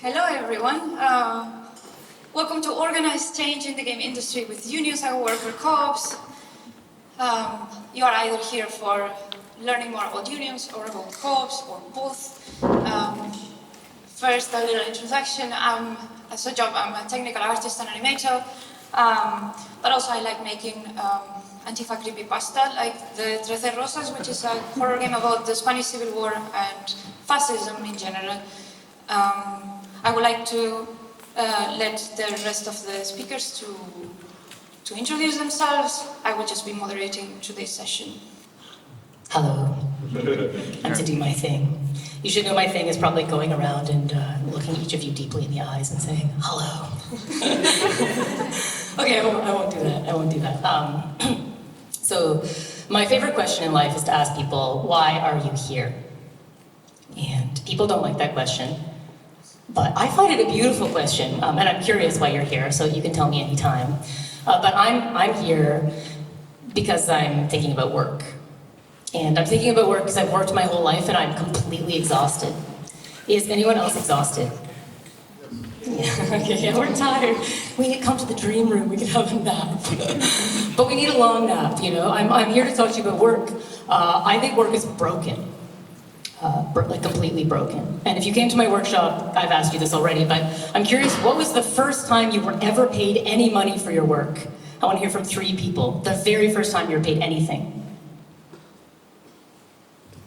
Hello everyone. Welcome to Organized Change in the Game Industry with unions and worker co-ops. You are either here for learning more about unions or about co-ops or both. First, a little introduction. As a job, I'm a technical artist and animator, but also I like making Antifa creepypasta, like the Trece Rosas, which is a horror game about the Spanish Civil War and fascism in general. I would like to let the rest of the speakers to introduce themselves. I will just be moderating today's session. Hello. I'm to do my thing. You should know my thing is probably going around and looking each of you deeply in the eyes and saying, hello. Okay, I won't do that. I won't do that. So, my favorite question in life is to ask people, why are you here? And people don't like that question. But I find it a beautiful question, and I'm curious why you're here, so you can tell me anytime. But I'm here because I'm thinking about work. And I'm thinking about work because I've worked my whole life and I'm completely exhausted. Is anyone else exhausted? Yeah, okay, yeah, we're tired. We need to come to the dream room, we can have a nap. But we need a long nap, you know? I'm here to talk to you about work. I think work is broken. Like completely broken. And if you came to my workshop, I've asked you this already, but I'm curious, what was the first time you were ever paid any money for your work? I want to hear from 3 people. The very first time you were paid anything.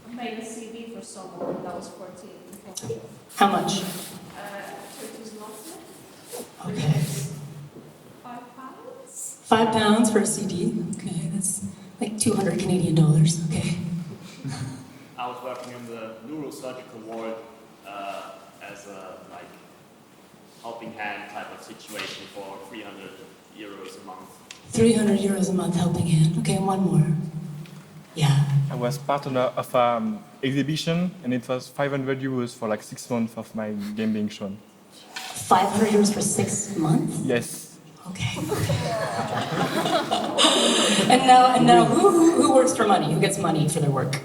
I made a CD for someone when I was 14. How much? 30 zloty. Okay. £5. £5 for a CD. Okay, that's like 200 Canadian dollars. Okay. I was working in the neurosurgical ward as a helping hand type of situation for €300 a month. €300 a month helping hand. Okay, one more. Yeah. I was partner of an exhibition, and it was €500 for like 6 months of my game being shown. €500 for 6 months? Yes. Okay. and now who works for money? Who gets money for their work?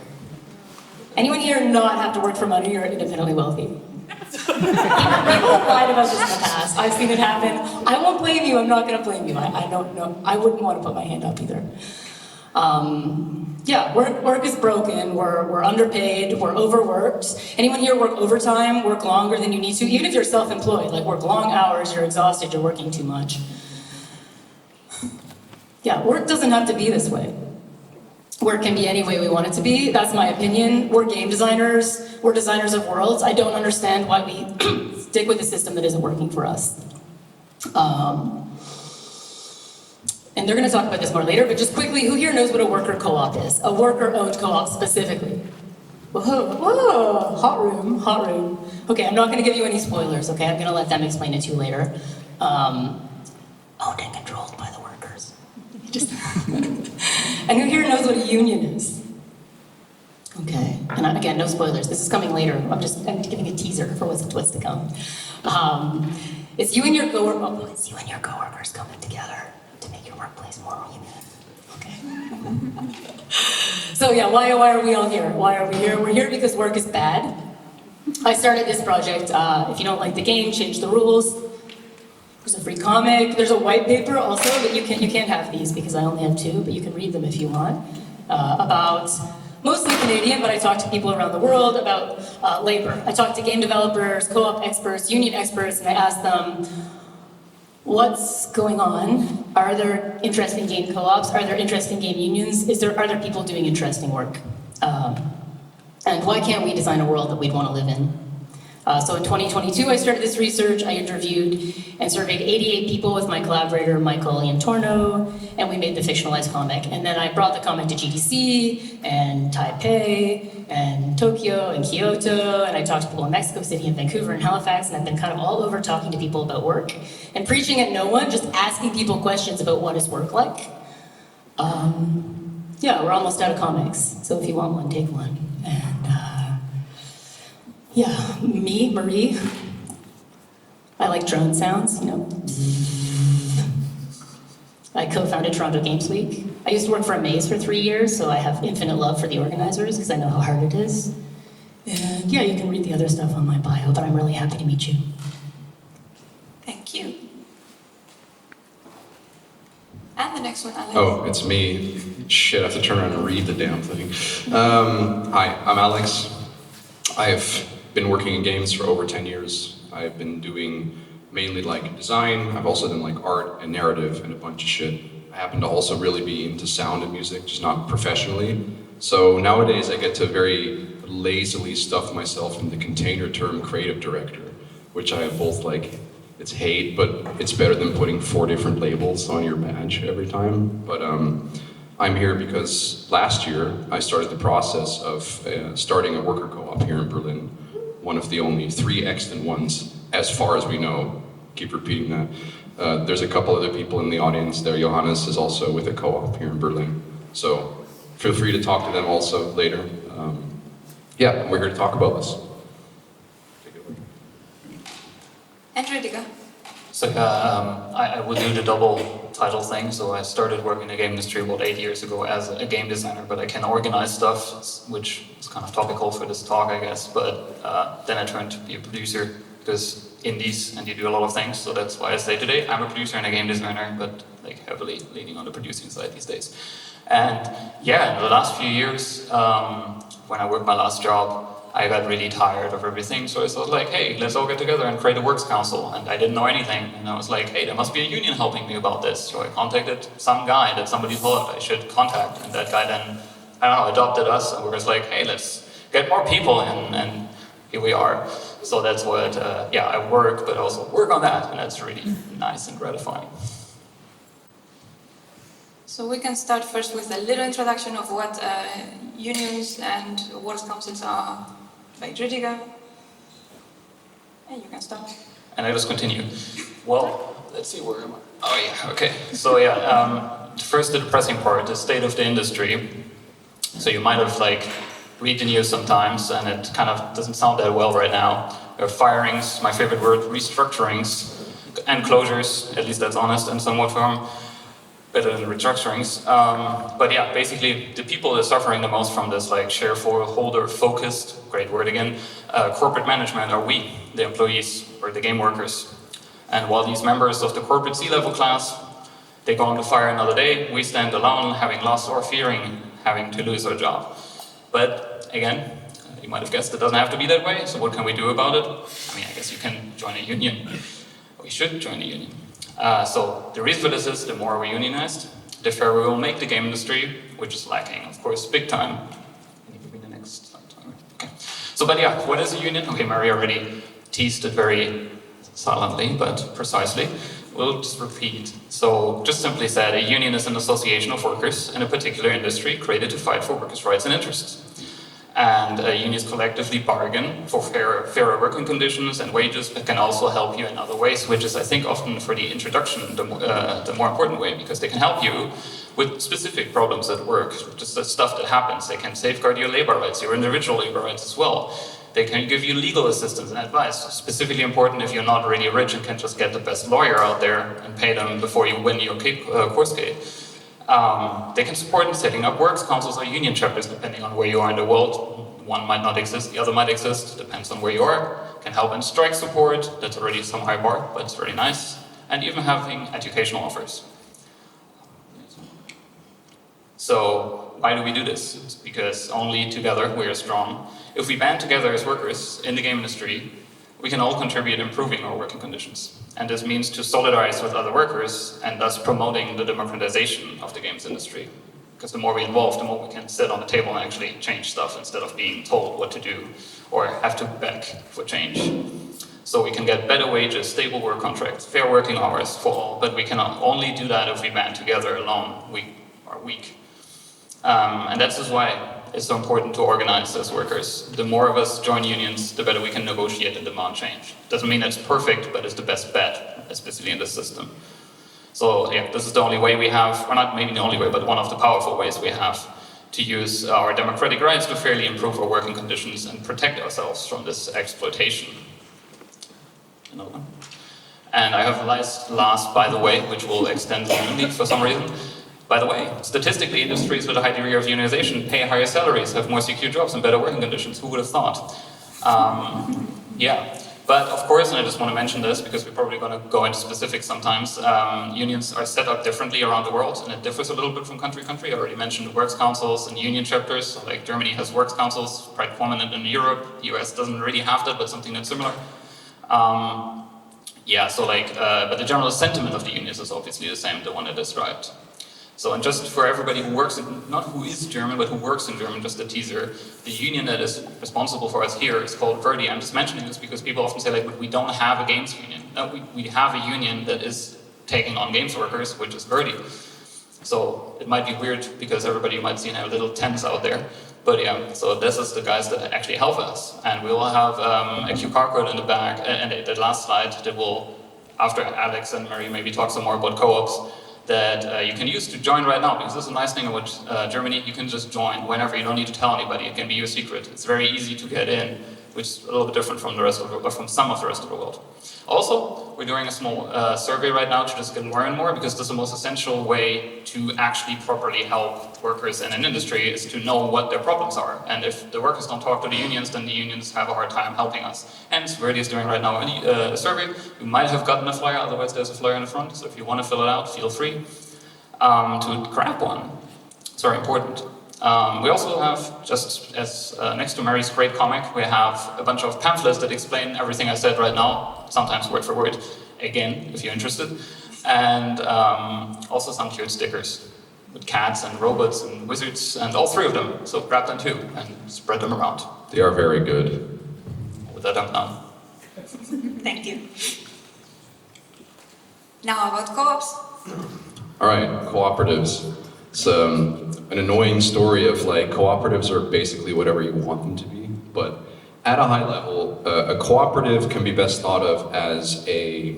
Anyone here not have to work for money? You're independently wealthy. People have lied about this in the past. I've seen it happen. I won't blame you. I'm not going to blame you. I don't know. I wouldn't want to put my hand up either. Yeah, work is broken. We're underpaid. We're overworked. Anyone here work overtime? Work longer than you need to? Even if you're self-employed, like work long hours, you're exhausted, you're working too much. Yeah, work doesn't have to be this way. Work can be any way we want it to be. That's my opinion. We're game designers. We're designers of worlds. I don't understand why we stick with a system that isn't working for us. And they're going to talk about this more later, but just quickly, who here knows what a worker co-op is? A worker-owned co-op specifically. Whoa, hot room. Okay, I'm not going to give you any spoilers, okay? I'm going to let them explain it to you later. Owned and controlled by the workers. And who here knows what a union is? Okay, and again, no spoilers. This is coming later. I'm giving a teaser for what's to come. It's you and your coworkers coming together to make your workplace more human. Okay. So yeah, why are we all here? Why are we here? We're here because work is bad. I started this project. If you don't like the game, change the rules. There's a free comic. There's a white paper also, but you can't have these because I only have 2, but you can read them if you want. About mostly Canadian, but I talked to people around the world about labor. I talked to game developers, co-op experts, union experts, and I asked them, what's going on? Are there interesting game co-ops? Are there interesting game unions? Are there people doing interesting work? And why can't we design a world that we'd want to live in? So in 2022, I started this research. I interviewed and surveyed 88 people with my collaborator, Michael Antione, and we made the fictionalized comic. And then I brought the comic to GDC, and Taipei, and Tokyo, and Kyoto, and I talked to people in Mexico City, and Vancouver, and Halifax, and I've been kind of all over talking to people about work, and preaching at no one, just asking people questions about what is work like. Yeah, we're almost out of comics, so if you want one, take one. And yeah, me, Marie, I like drone sounds, you know. I co-founded Toronto Games Week. I used to work for AMAZE for 3 years, so I have infinite love for the organizers because I know how hard it is. And yeah, you can read the other stuff on my bio, but I'm really happy to meet you. And the next one, Alex. Oh, it's me. Shit, I have to turn around and read the damn thing. Hi, I'm Alex. I've been working in games for over 10 years. I've been doing mainly like design. I've also done like art and narrative and a bunch of shit. I happen to also really be into sound and music, just not professionally. So nowadays I get to very lazily stuff myself in the container term creative director, which I have both like, it's hate, but it's better than putting 4 different labels on your badge every time. But I'm here because last year I started the process of starting a worker co-op here in Berlin. One of the only 3 extant ones, as far as we know. Keep repeating that. There's a couple other people in the audience there. Johannes is also with a co-op here in Berlin. So feel free to talk to them also later. Yeah, we're here to talk about this. And Rüdiger. So I would do the double title thing. So I started working in the game industry about 8 years ago as a game designer, but I can organize stuff, which is kind of topical for this talk, I guess. But then I turned to be a producer because indies and you do a lot of things. So that's why I say today I'm a producer and a game designer, but like heavily leaning on the producing side these days. And yeah, in the last few years, when I worked my last job, I got really tired of everything, so I thought like, hey, let's all get together and create a works council. And I didn't know anything, and I was like, hey, there must be a union helping me about this. So I contacted some guy that somebody thought I should contact, and that guy then, I don't know, adopted us, and we were just like, hey, let's get more people in, and here we are. So that's what, yeah, I work, but also work on that, and that's really nice and gratifying. So we can start first with a little introduction of what unions and works councils are. By Rüdiger. And you can start. And I just continue. Well, let's see, where am I? Oh yeah, okay. So yeah, first the depressing part, the state of the industry. So you might have like read the news sometimes, and it kind of doesn't sound that well right now. There are firings, my favorite word, restructurings, and closures, at least that's honest in somewhat form. Better than restructurings. But yeah, basically the people that are suffering the most from this like shareholder focused, great word again, corporate management are we, the employees or the game workers. And while these members of the corporate C-level class, they go on to fire another day, we stand alone, having lost or fearing having to lose our job. But again, you might have guessed it doesn't have to be that way, so what can we do about it? I mean, I guess you can join a union. We should join a union. So the reason for this is the more we're unionized, the fairer we will make the game industry, which is lacking, of course, big time. Can you give me the next slide? Okay. So, but yeah, what is a union? Okay, Mary already teased it very silently, but precisely. We'll just repeat. So, just simply said, a union is an association of workers in a particular industry created to fight for workers' rights and interests. And unions collectively bargain for fairer working conditions and wages, but can also help you in other ways, which is, I think, often for the introduction, the more important way, because they can help you with specific problems at work, just the stuff that happens. They can safeguard your labor rights, your individual labor rights as well. They can give you legal assistance and advice, specifically important if you're not really rich and can just get the best lawyer out there and pay them before you win your course case. They can support in setting up works councils or union chapters, depending on where you are in the world. One might not exist, the other might exist, depends on where you are. Can help in strike support, that's already some high bar, but it's very nice. And even having educational offers. So, why do we do this? It's because only together we are strong. If we band together as workers in the game industry, we can all contribute improving our working conditions. And this means to solidarize with other workers and thus promoting the democratization of the games industry. Because the more we involve, the more we can sit on the table and actually change stuff instead of being told what to do or have to beg for change. So we can get better wages, stable work contracts, fair working hours for all, but we can only do that if we band together alone. We are weak. And that's just why it's so important to organize as workers. The more of us join unions, the better we can negotiate and demand change. Doesn't mean it's perfect, but it's the best bet, especially in this system. So yeah, this is the only way we have, or not maybe the only way, but one of the powerful ways we have to use our democratic rights to fairly improve our working conditions and protect ourselves from this exploitation. Another one. And I have last, by the way, which will extend only for some reason. By the way, statistically, industries with a high degree of unionization pay higher salaries, have more secure jobs and better working conditions. Who would have thought? Yeah, But of course, and I just want to mention this because we're probably going to go into specifics sometimes, unions are set up differently around the world, and it differs a little bit from country to country. I already mentioned works councils and union chapters. So like Germany has works councils, quite prominent in Europe. The US doesn't really have that, but something that's similar. Yeah, so like, but the general sentiment of the unions is obviously the same, the one I described. So, and just for everybody who works in, not who is German, but who works in German, just a teaser, the union that is responsible for us here is called Verdi. I'm just mentioning this because people often say like, but we don't have a games union. No, we have a union that is taking on games workers, which is Verdi. So it might be weird because everybody might see a little tents out there. But yeah, so this is the guys that actually help us. And we will have a QR code in the back, and the last slide that will, after Alex and Marie maybe talk some more about co-ops, that you can use to join right now, because this is a nice thing about Germany. You can just join whenever. You don't need to tell anybody. It can be your secret. It's very easy to get in, which is a little bit different from the rest of the, from some of the rest of the world. Also, we're doing a small survey right now to just get more and more, because this is the most essential way to actually properly help workers in an industry is to know what their problems are. And if the workers don't talk to the unions, then the unions have a hard time helping us. Hence, Verdi is doing right now a survey. You might have gotten a flyer, otherwise there's a flyer in the front. So if you want to fill it out, feel free to grab one. It's very important. We also have, just as next to Mary's great comic, we have a bunch of pamphlets that explain everything I said right now, sometimes word for word, again, if you're interested. And also some cute stickers with cats and robots and wizards, and all three of them. So grab them too and spread them around. They are very good. With that, I'm done. Thank you. Now about co-ops. All right, cooperatives. It's an annoying story of like cooperatives are basically whatever you want them to be, but at a high level, a cooperative can be best thought of as a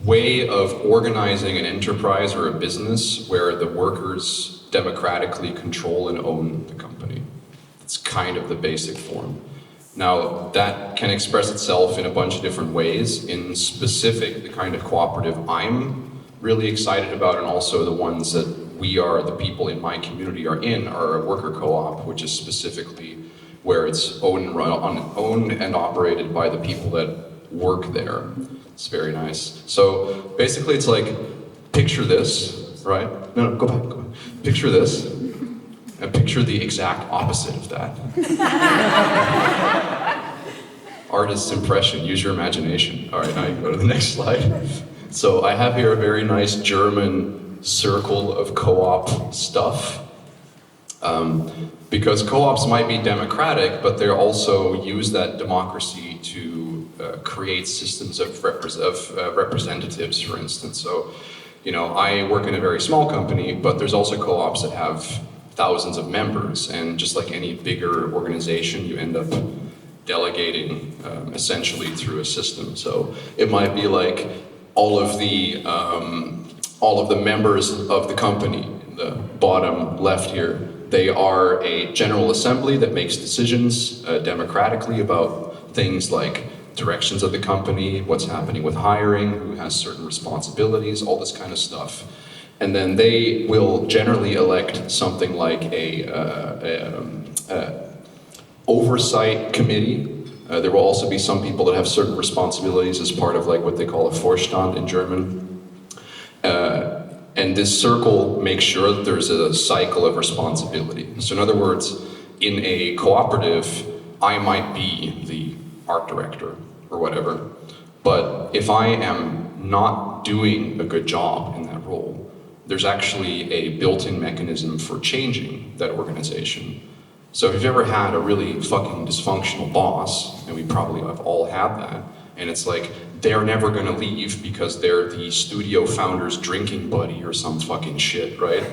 way of organizing an enterprise or a business where the workers democratically control and own the company. It's kind of the basic form. Now, that can express itself in a bunch of different ways. In specific, the kind of cooperative I'm really excited about, and also the ones that we are, the people in my community are a worker co-op, which is specifically where it's owned and operated by the people that work there. It's very nice. So basically it's like, picture this, right? No, go back. Picture this, and picture the exact opposite of that. Artist's impression, use your imagination. All right, now you can go to the next slide. So I have here a very nice German circle of co-op stuff. Because co-ops might be democratic, but they also use that democracy to create systems of representatives, for instance. So, you know, I work in a very small company, but there's also co-ops that have thousands of members, and just like any bigger organization, you end up delegating essentially through a system. So it might be like all of the members of the company, in the bottom left here, they are a general assembly that makes decisions democratically about things like directions of the company, what's happening with hiring, who has certain responsibilities, all this kind of stuff. And then they will generally elect something like a oversight committee. There will also be some people that have certain responsibilities as part of like what they call a Vorstand in German. And this circle makes sure that there's a cycle of responsibility. So in other words, in a cooperative, I might be the art director or whatever, but if I am not doing a good job in that role, there's actually a built-in mechanism for changing that organization. So if you've ever had a really fucking dysfunctional boss, and we probably have all had that, and it's like, they're never gonna leave because they're the studio founder's drinking buddy or some fucking shit, right?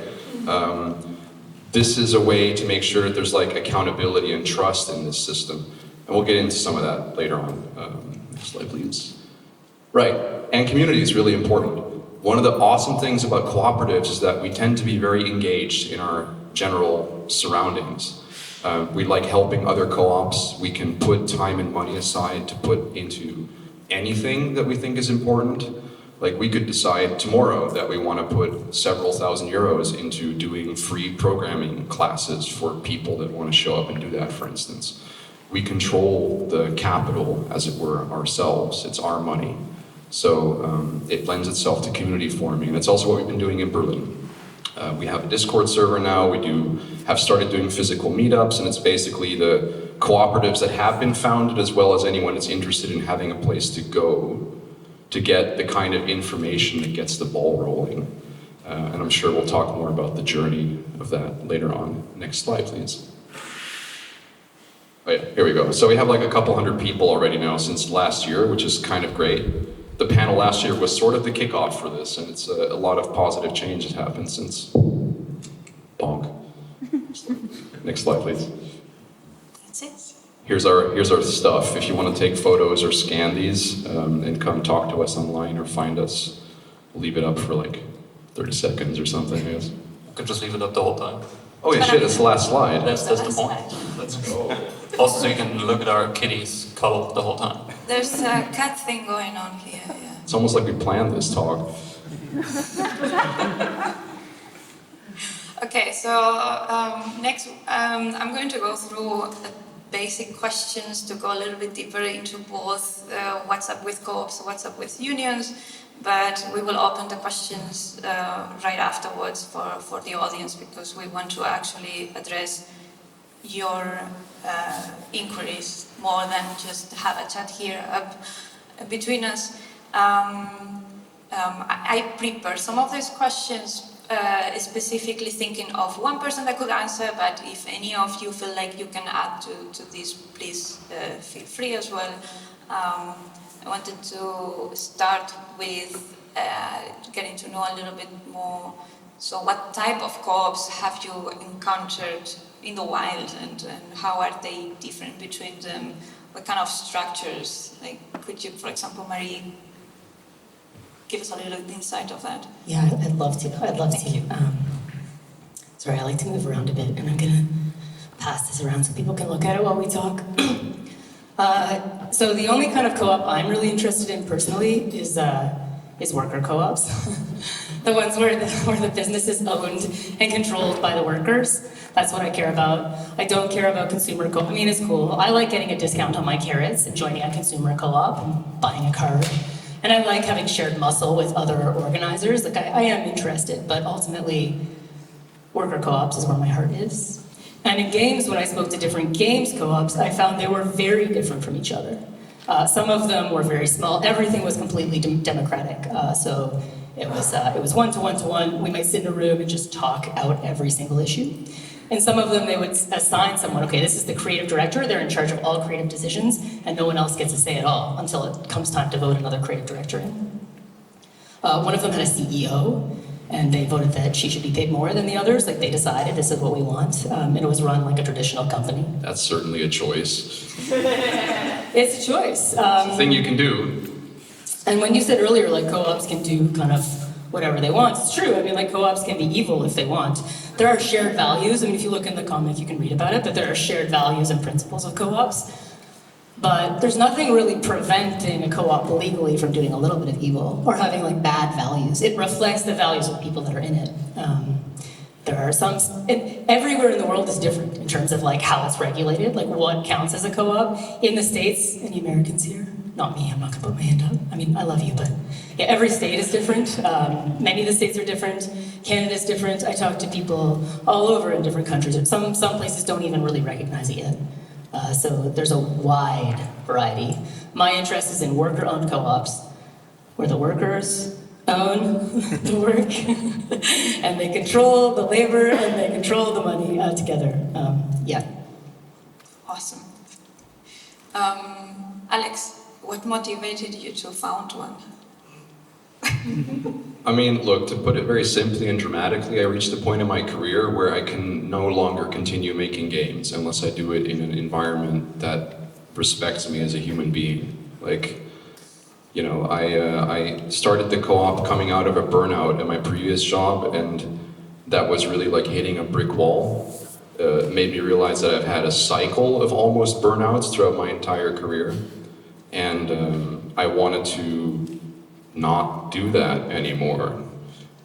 This is a way to make sure that there's like accountability and trust in this system. And we'll get into some of that later on. Next slide, please. Right, and community is really important. One of the awesome things about cooperatives is that we tend to be very engaged in our general surroundings. We like helping other co-ops. We can put time and money aside to put into anything that we think is important. Like we could decide tomorrow that we want to put several thousand euros into doing free programming classes for people that want to show up and do that, for instance. we control the capital, as it were, ourselves. It's our money. So it lends itself to community forming. That's also what we've been doing in Berlin. We have a Discord server now. We have started doing physical meetups, and it's basically the cooperatives that have been founded, as well as anyone that's interested in having a place to go to get the kind of information that gets the ball rolling. And I'm sure we'll talk more about the journey of that later on. Next slide, please. Oh yeah, here we go. So we have like a couple hundred people already now since last year, which is kind of great. The panel last year was sort of the kickoff for this, and it's a lot of positive change has happened since. Bonk. Next slide, please. That's it. Here's our stuff. If you want to take photos or scan these and come talk to us online or find us, we'll leave it up for like 30 seconds or something, I guess. You could just leave it up the whole time. Oh yeah, shit, it's the last slide. That's the point. Let's go. Also, so you can look at our kitties cuddle the whole time. There's a cat thing going on here, yeah. It's almost like we planned this talk. Okay, so next I'm going to go through the basic questions to go a little bit deeper into both what's up with co-ops, what's up with unions, but we will open the questions right afterwards for the audience, because we want to actually address your inquiries more than just have a chat here up between us. I prepared some of these questions specifically thinking of one person that could answer, but if any of you feel like you can add to this, please feel free as well. I wanted to start with getting to know a little bit more. So what type of co-ops have you encountered in the wild, and how are they different between them? What kind of structures? Like, could you, for example, Marie, give us a little insight of that? Yeah, I'd love to. Sorry, I like to move around a bit, and I'm gonna pass this around so people can look at it while we talk. So the only kind of co-op I'm really interested in personally is worker co-ops. The ones where the business is owned and controlled by the workers. That's what I care about. I don't care about consumer co-op. I mean, it's cool. I like getting a discount on my carrots and joining a consumer co-op and buying a card. And I like having shared muscle with other organizers. Like, I am interested, but ultimately, worker co-ops is where my heart is. And in games, when I spoke to different games co-ops, I found they were very different from each other. Some of them were very small. Everything was completely democratic. So it was one-to-one-to-one. We might sit in a room and just talk out every single issue. And some of them, they would assign someone, okay, this is the creative director, they're in charge of all creative decisions, and no one else gets a say at all until it comes time to vote another creative director in. One of them had a CEO, and they voted that she should be paid more than the others. Like, they decided this is what we want, and it was run like a traditional company. That's certainly a choice. It's a choice. It's a thing you can do. And when you said earlier, like, co-ops can do kind of whatever they want, it's true. I mean, like, co-ops can be evil if they want. There are shared values. I mean, if you look in the comic, you can read about it, but there are shared values and principles of co-ops. But there's nothing really preventing a co-op legally from doing a little bit of evil or having, like, bad values. It reflects the values of the people that are in it. There are some, everywhere in the world is different in terms of, like, how it's regulated, like what counts as a co-op. In the States, any Americans here? Not me, I'm not gonna put my hand up. I mean, I love you, but yeah, every state is different. Many of the states are different. Canada's different. I talk to people all over in different countries. Some places don't even really recognize it yet. So there's a wide variety. My interest is in worker-owned co-ops, where the workers own the work, and they control the labor, and they control the money together. Yeah. Awesome. Alex, what motivated you to found one? I mean, look, to put it very simply and dramatically, I reached a point in my career where I can no longer continue making games unless I do it in an environment that respects me as a human being. Like, you know, I started the co-op coming out of a burnout at my previous job, and that was really like hitting a brick wall. It made me realize that I've had a cycle of almost burnouts throughout my entire career, and I wanted to not do that anymore.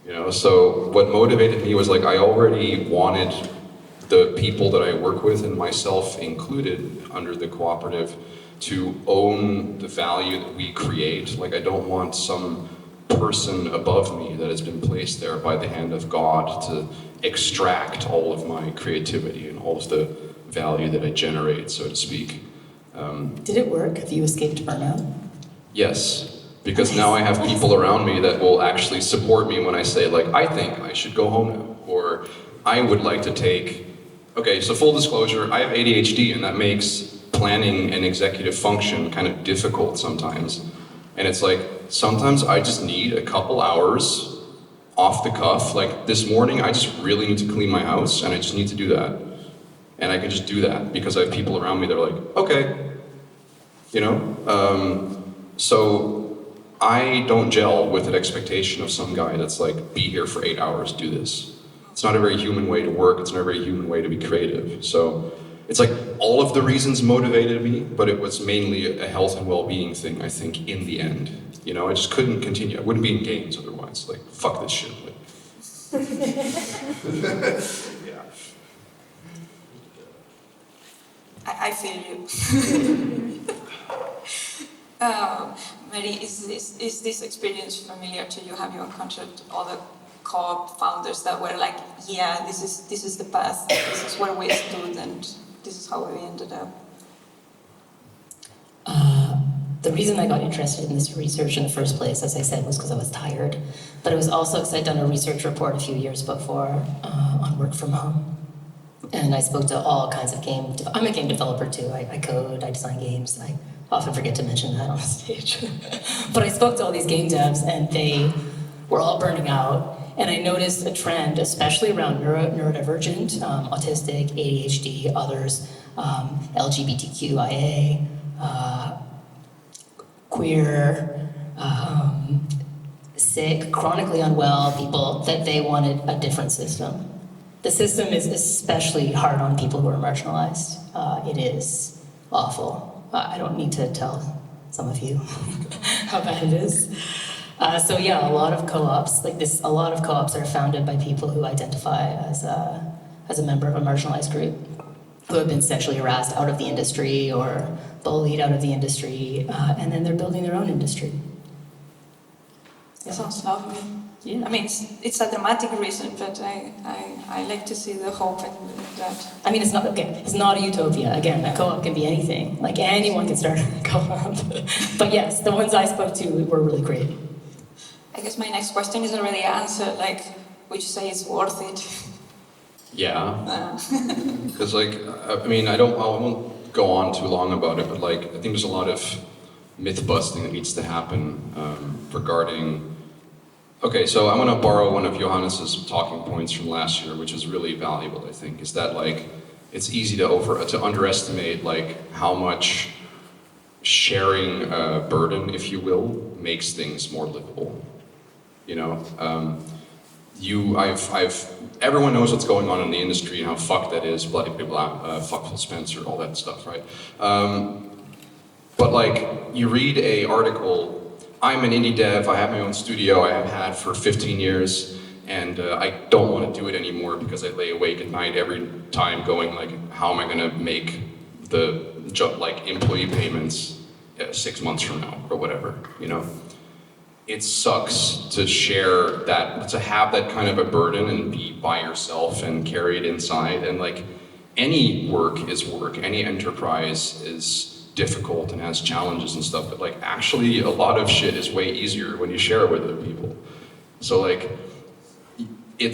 You know, so what motivated me was, like, I already wanted the people that I work with, and myself included under the cooperative, to own the value that we create. Like, I don't want some person above me that has been placed there by the hand of God to extract all of my creativity and all of the value that I generate, so to speak. Did it work? Have you escaped burnout? Yes, because now I have people around me that will actually support me when I say, like, I think I should go home now, or I would like to take, okay, so full disclosure, I have ADHD, and that makes planning and executive function kind of difficult sometimes. And it's like, sometimes I just need a couple hours off the cuff. Like this morning, I just really need to clean my house, and I just need to do that. And I can just do that because I have people around me that are like, okay, you know? So I don't gel with an expectation of some guy that's like, be here for 8 hours, do this. It's not a very human way to work. It's not a very human way to be creative. So it's like all of the reasons motivated me, but it was mainly a health and well-being thing, I think, in the end. You know, I just couldn't continue. I wouldn't be in games otherwise. Like, fuck this shit. Like, yeah. I feel you. Mary, is this experience familiar to you? Have you encountered other co-op founders that were like, yeah, this is the path, this is where we stood, and this is how we ended up? The reason I got interested in this research in the first place, as I said, was because I was tired. But it was also because I'd done a research report a few years before on work from home. And I spoke to all kinds of I'm a game developer too. I code, I design games. I often forget to mention that on the stage. But I spoke to all these game devs, and they were all burning out. And I noticed a trend, especially around neurodivergent, autistic, ADHD, others, LGBTQIA, queer, sick, chronically unwell people, that they wanted a different system. The system is especially hard on people who are marginalized. It is awful. I don't need to tell some of you how bad it is. So yeah, a lot of co-ops are founded by people who identify as a member of a marginalized group, who have been sexually harassed out of the industry or bullied out of the industry, and then they're building their own industry. It sounds lovely. Yeah. I mean, it's a dramatic reason, but I like to see the hope in that. I mean, it's not a utopia. Again, a co-op can be anything. Like, anyone can start a co-op. But yes, the ones I spoke to were really great. I guess my next question is already answered, like, would you say it's worth it? Yeah. Because, like, I mean, I won't go on too long about it, but, like, I think there's a lot of myth busting that needs to happen regarding. Okay, so I want to borrow one of Johannes's talking points from last year, which is really valuable, I think, is that, like, it's easy to underestimate, like, how much sharing burden, if you will, makes things more livable. You know, everyone knows what's going on in the industry and how fucked that is, bloody blah, fuck Phil Spencer, all that stuff, right? But, like, you read a article, I'm an indie dev, I have my own studio, I have had for 15 years, and I don't want to do it anymore because I lay awake at night every time going, like, how am I going to make the employee payments 6 months from now, or whatever, you know? It sucks to share that, to have that kind of a burden and be by yourself and carry it inside, and, like, any work is work, any enterprise is difficult and has challenges and stuff, but, like, actually a lot of shit is way easier when you share it with other people. So, like, and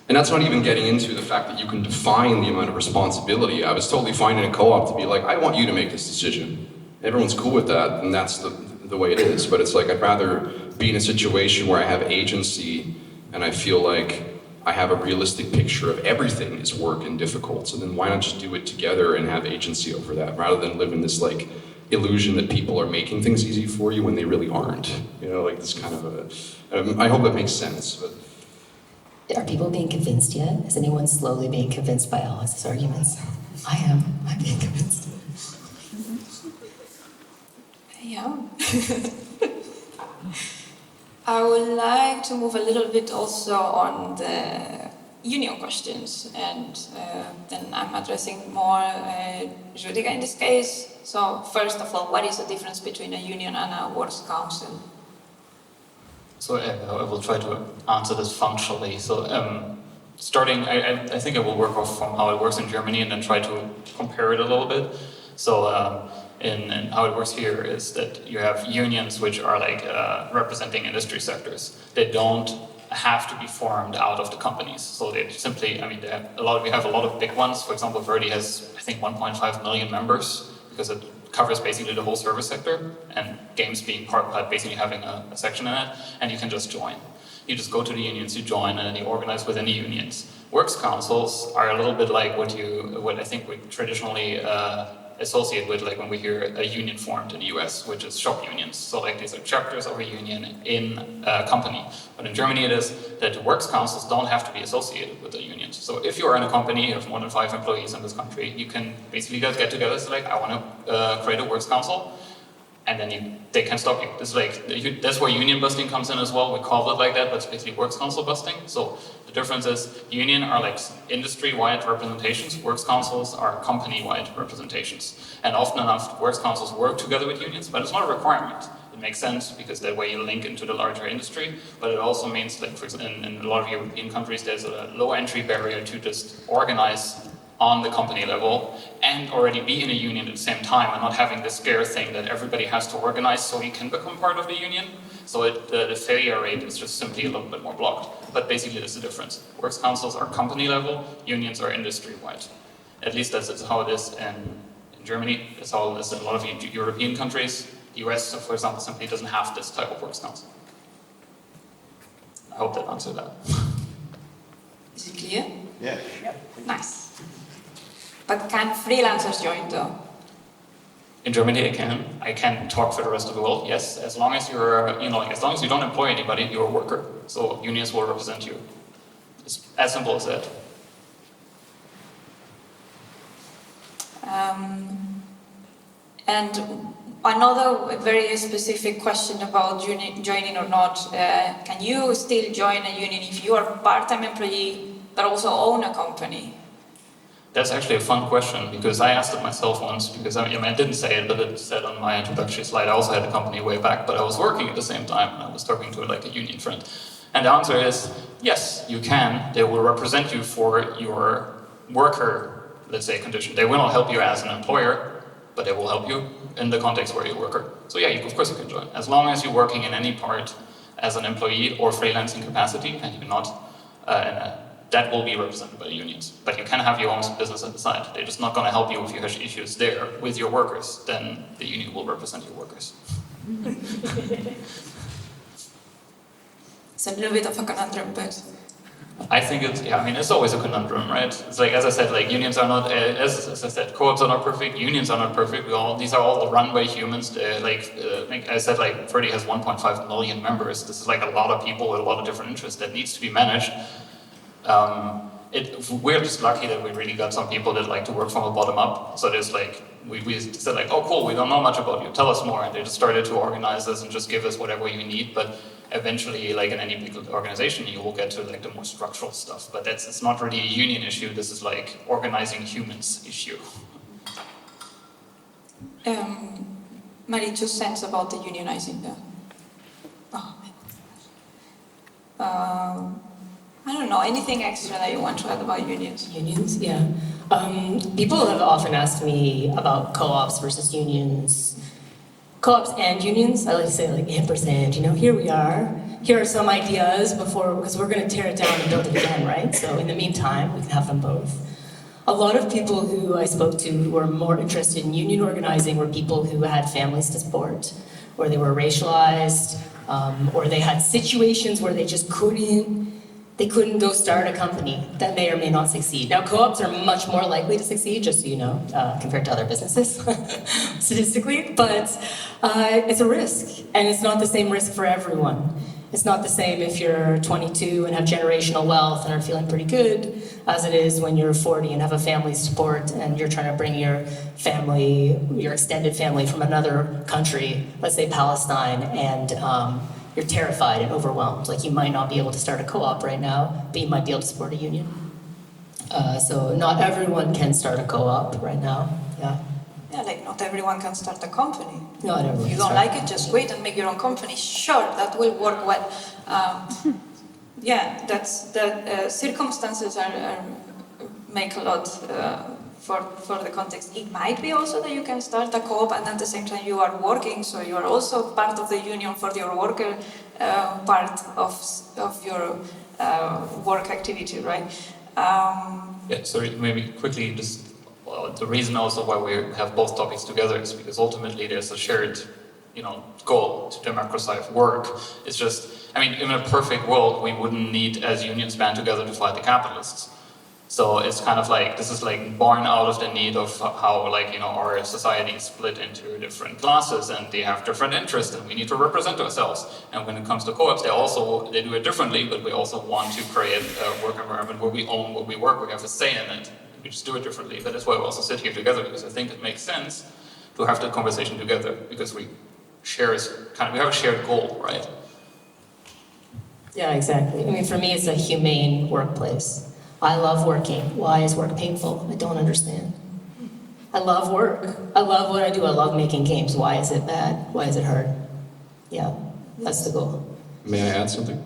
that's not even getting into the fact that you can define the amount of responsibility. I was totally fine in a co-op to be like, I want you to make this decision. Everyone's cool with that, and that's the way it is, but it's like, I'd rather be in a situation where I have agency and I feel like I have a realistic picture of everything is work and difficult, so then why not just do it together and have agency over that, rather than live in this, like, illusion that people are making things easy for you when they really aren't. You know, like, this kind of I hope that makes sense. But. Are people being convinced yet? Is anyone slowly being convinced by Alex's arguments? I am. I'm being convinced. Yeah. I would like to move a little bit also on the union questions, and then I'm addressing more Judica in this case. So first of all, what is the difference between a union and a works council? So I will try to answer this functionally. So starting, I think I will work off from how it works in Germany and then try to compare it a little bit. So in how it works here is that you have unions which are like representing industry sectors. They don't have to be formed out of the companies. So they simply, I mean, we have a lot of big ones. For example, Verdi has, I think, 1.5 million members because it covers basically the whole service sector, and games being basically having a section in it, and you can just join. You just go to the unions, you join, and then you organize within the unions. Works councils are a little bit like what I think we traditionally associate with, like when we hear a union formed in the US, which is shop unions. So like these are chapters of a union in a company. But in Germany it is that the works councils don't have to be associated with the unions. So if you are in a company, you have more than 5 employees in this country, you can basically get together, so like, I want to create a works council, and then they can stop you. This is like, that's where union busting comes in as well. We call it like that, but it's basically works council busting. So the difference is union are like industry-wide representations, works councils are company-wide representations. And often enough, works councils work together with unions, but it's not a requirement. It makes sense because that way you link into the larger industry, but it also means that, for example, in a lot of European countries, there's a low entry barrier to just organize on the company level and already be in a union at the same time and not having the scare thing that everybody has to organize so you can become part of the union. So the failure rate is just simply a little bit more blocked. But basically that's the difference. Works councils are company level, unions are industry-wide. At least that's how it is in Germany. That's how it is in a lot of European countries. The US, for example, simply doesn't have this type of works council. I hope that answered that. Is it clear? Yeah. Nice. But can freelancers join though? In Germany, I can talk for the rest of the world. Yes, as long as you're, as long as you don't employ anybody, you're a worker. So unions will represent you. It's as simple as that. And another very specific question about joining or not. Can you still join a union if you are a part-time employee but also own a company? That's actually a fun question because I asked it myself once because I didn't say it, but it said on my introductory slide. I also had a company way back, but I was working at the same time and I was talking to like a union friend. And the answer is yes, you can. They will represent you for your worker, let's say, condition. They will not help you as an employer, but they will help you in the context where you're a worker. So yeah, of course you can join. As long as you're working in any part as an employee or freelancing capacity and you're not that will be represented by the unions. But you can have your own business at the side. They're just not going to help you if you have issues there with your workers. Then the union will represent your workers. It's a little bit of a conundrum, but... I think it's always a conundrum, right? It's like, as I said, like unions are not, as I said, co-ops are not perfect, unions are not perfect. These are all run by humans. Like I said, like Verdi has 1.5 million members. This is like a lot of people with a lot of different interests that needs to be managed. We're just lucky that we really got some people that like to work from the bottom up. So there's like, we said like, oh cool, we don't know much about you, tell us more. And they just started to organize us and just give us whatever you need. But eventually, like in any big organization, you will get to like the more structural stuff. But it's not really a union issue, this is like organizing humans issue. Marie, 2 cents about the unionizing though. I don't know, anything extra that you want to add about unions? Unions, yeah. People have often asked me about co-ops versus unions. Co-ops and unions, I like to say like ampersand, here we are. Here are some ideas because we're going to tear it down and build it again, right? So in the meantime, we can have them both. A lot of people who I spoke to who were more interested in union organizing were people who had families to support, or they were racialized, or they had situations where they just couldn't go start a company that may or may not succeed. Now, co-ops are much more likely to succeed, just so you know, compared to other businesses, statistically, but it's a risk, and it's not the same risk for everyone. It's not the same if you're 22 and have generational wealth and are feeling pretty good, as it is when you're 40 and have a family support and you're trying to bring your family, your extended family from another country, let's say Palestine, and you're terrified and overwhelmed. Like you might not be able to start a co-op right now, but you might be able to support a union. So not everyone can start a co-op right now. Yeah. Yeah, like not everyone can start a company. Not everyone. If you don't like it, just quit and make your own company. Sure, that will work well. Yeah, that's the circumstances are make a lot for the context. It might be also that you can start a co-op and at the same time you are working, so you are also part of the union for your worker part of your work activity, right? Yeah, sorry, maybe quickly just the reason also why we have both topics together is because ultimately there's a shared, goal to democratize work. It's just, I mean, in a perfect world, we wouldn't need as unions band together to fight the capitalists. So it's kind of like, this is like born out of the need of how our society is split into different classes and they have different interests and we need to represent ourselves. And when it comes to co-ops, they do it differently, but we also want to create a work environment where we own what we work, we have a say in it. We just do it differently, but that's why we also sit here together, because I think it makes sense to have that conversation together, because we have a shared goal, right? Yeah, exactly. I mean, for me, it's a humane workplace. I love working. Why is work painful? I don't understand. I love work. I love what I do. I love making games. Why is it bad? Why is it hard? Yeah, that's the goal. May I add something?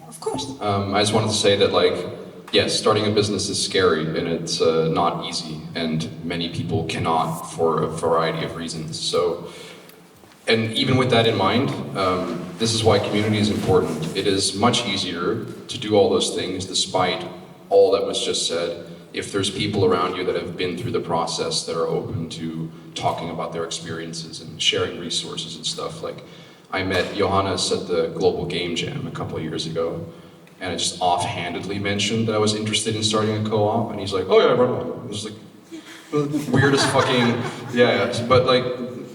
Of course. I just wanted to say that, yes, starting a business is scary and it's not easy, and many people cannot for a variety of reasons. So, and even with that in mind, this is why community is important. It is much easier to do all those things despite all that was just said if there's people around you that have been through the process that are open to talking about their experiences and sharing resources and stuff. Like, I met Johannes at the Global Game Jam a couple of years ago, and I just offhandedly mentioned that I was interested in starting a co-op, and he's like, oh yeah, Ramo. It was like, weirdest fucking, yeah. But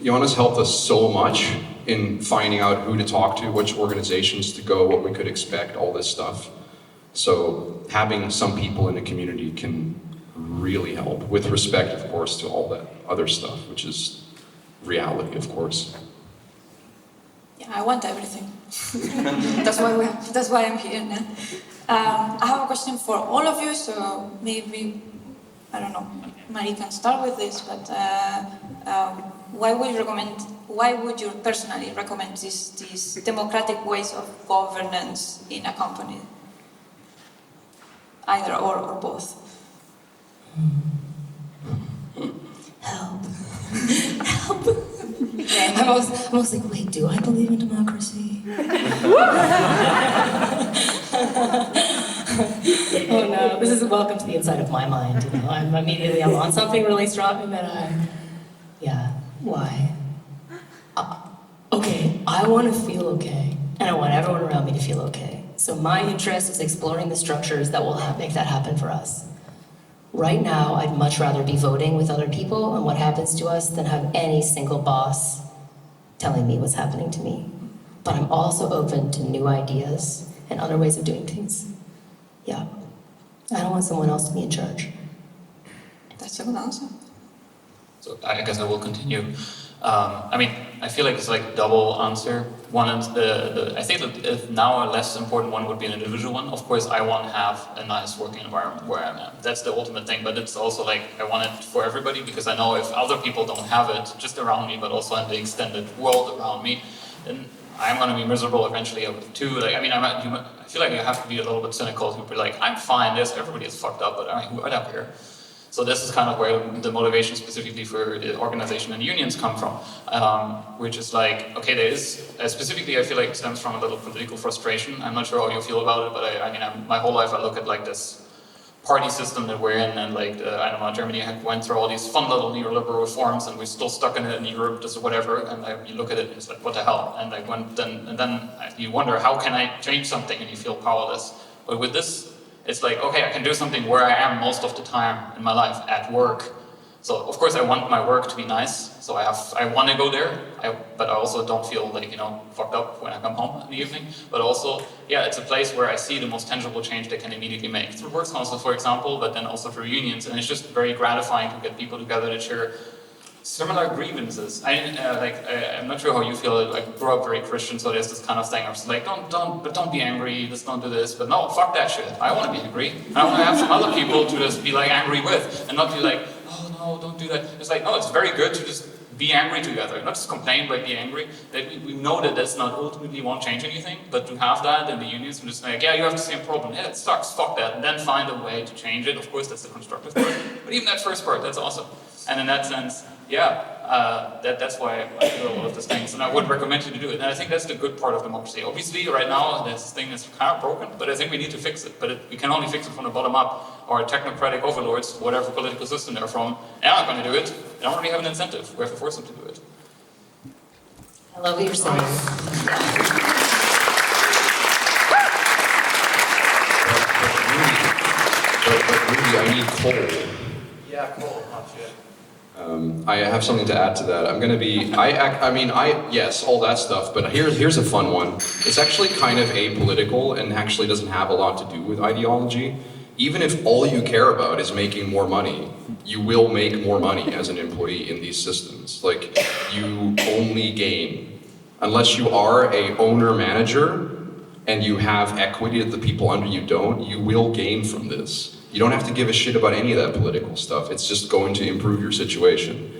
Johannes helped us so much in finding out who to talk to, which organizations to go, what we could expect, all this stuff. So having some people in the community can really help, with respect, of course, to all that other stuff, which is reality, of course. Yeah, I want everything. That's why I'm here now. I have a question for all of you, so maybe, I don't know, Marie can start with this, but why would you personally recommend these democratic ways of governance in a company? Either or both. Help. Help. I'm always like, wait, do I believe in democracy? Oh no, this is welcome to the inside of my mind. I'm on something really strong, and then why? Okay, I want to feel okay, and I want everyone around me to feel okay. So my interest is exploring the structures that will make that happen for us. Right now, I'd much rather be voting with other people on what happens to us than have any single boss telling me what's happening to me. But I'm also open to new ideas and other ways of doing things. Yeah. I don't want someone else to be in charge. That's a good answer. So I guess I will continue. I feel like it's like double answer. One is I think that if now a less important one would be an individual one. Of course, I want to have a nice working environment where I'm at. That's the ultimate thing, but it's also like I want it for everybody, because I know if other people don't have it just around me, but also in the extended world around me, then I'm going to be miserable eventually too. I feel like I have to be a little bit cynical to be like, I'm fine, everybody is fucked up, but I don't care. So this is kind of where the motivation specifically for the organization and unions come from, which is like, okay, there is, specifically I feel like it stems from a little political frustration. I'm not sure how you feel about it, but my whole life I look at like this party system that we're in, and Germany went through all these fun little neoliberal reforms, and we're still stuck in it in Europe, just whatever, and you look at it and it's like, what the hell? And then you wonder, how can I change something, and you feel powerless. But with this, it's like, okay, I can do something where I am most of the time in my life, at work. So of course I want my work to be nice, so I want to go there, but I also don't feel like, fucked up when I come home in the evening. But also, it's a place where I see the most tangible change they can immediately make. Through Works Council, for example, but then also through unions, and it's just very gratifying to get people together to share similar grievances. I'm not sure how you feel. I grew up very Christian, so there's this kind of thing. I was like, don't be angry. Just don't do this. But no, fuck that shit. I want to be angry. I want to have some other people to just be like angry with, and not be like, oh no, don't do that. It's like, no, it's very good to just be angry together, not just complain, but be angry. That we know that that's not ultimately won't change anything, but to have that in the unions and just like, yeah, you have the same problem, yeah, it sucks, fuck that, and then find a way to change it. Of course, that's the constructive part, but even that first part, that's awesome. And in that sense, that's why I do a lot of these things, and I would recommend you to do it. And I think that's the good part of democracy. Obviously, right now, this thing is kind of broken, but I think we need to fix it. But we can only fix it from the bottom up. Our technocratic overlords, whatever political system they're from, they're not going to do it. They don't really have an incentive. We have to force them to do it. I love what you're saying. But really, I need coal. Yeah, cool. Oh, shit. I have something to add to that. I'm gonna be, yes, all that stuff, but here's a fun one. It's actually kind of apolitical and actually doesn't have a lot to do with ideology. Even if all you care about is making more money, you will make more money as an employee in these systems. Like, you only gain. Unless you are a owner-manager and you have equity that the people under you don't, you will gain from this. You don't have to give a shit about any of that political stuff. It's just going to improve your situation.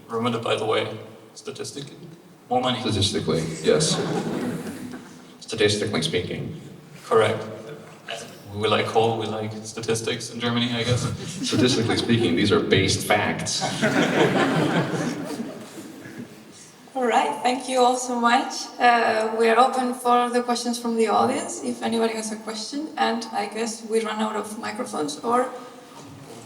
Remember, by the way, statistically, more money. Statistically, yes. Statistically speaking. Correct. We like coal, we like statistics in Germany, I guess. Statistically speaking, these are based facts. All right, thank you all so much. We are open for the questions from the audience, if anybody has a question, and I guess we run out of microphones, or...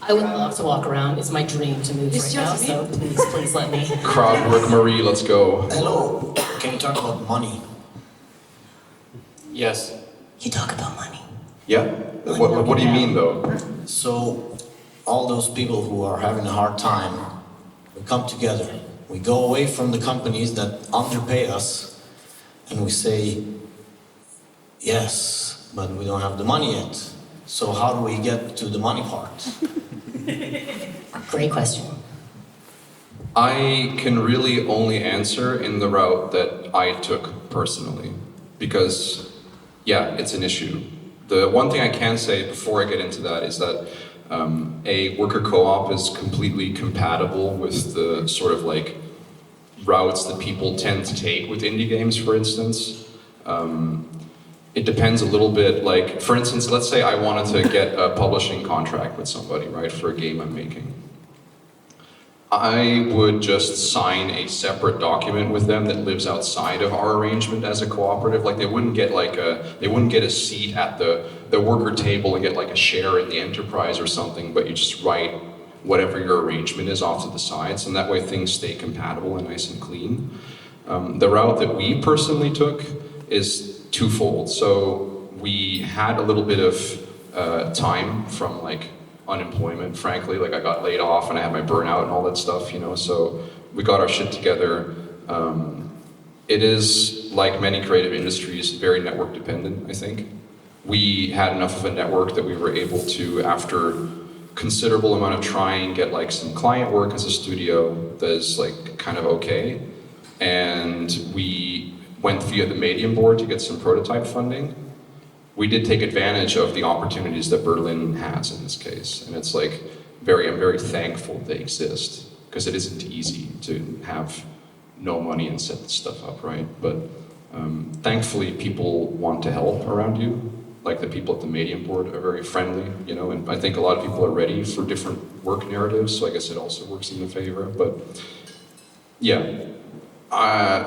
I would love to walk around. It's my dream to move It's right now, your so please let me. Crowd work, Marie, let's go. Hello, can you talk about money? Yes. You talk about money. Yeah? What do you mean, though? So, all those people who are having a hard time, we come together. We go away from the companies that underpay us, and we say, yes, but we don't have the money yet. So how do we get to the money part? Great question. I can really only answer in the route that I took personally, because, yeah, it's an issue. The one thing I can say before I get into that is that a worker co-op is completely compatible with the sort of like routes that people tend to take with indie games, for instance. It depends a little bit, like, for instance, let's say I wanted to get a publishing contract with somebody, right, for a game I'm making. I would just sign a separate document with them that lives outside of our arrangement as a cooperative. Like, they wouldn't get a seat at the worker table and get like a share in the enterprise or something, but you just write whatever your arrangement is off to the sides, and that way things stay compatible and nice and clean. The route that we personally took is twofold. So we had a little bit of time from like unemployment, frankly. Like, I got laid off and I had my burnout and all that stuff, you know, so we got our shit together. It is, like many creative industries, very network dependent, I think. We had enough of a network that we were able to, after considerable amount of trying, get like some client work as a studio that is like kind of okay. And we went via the Medium board to get some prototype funding. We did take advantage of the opportunities that Berlin has in this case. And it's like, I'm very thankful they exist, because it isn't easy to have no money and set this stuff up, right? But thankfully people want to help around you. Like, the people at the Medium board are very friendly, you know, and I think a lot of people are ready for different work narratives, so I guess it also works in the favor, but yeah.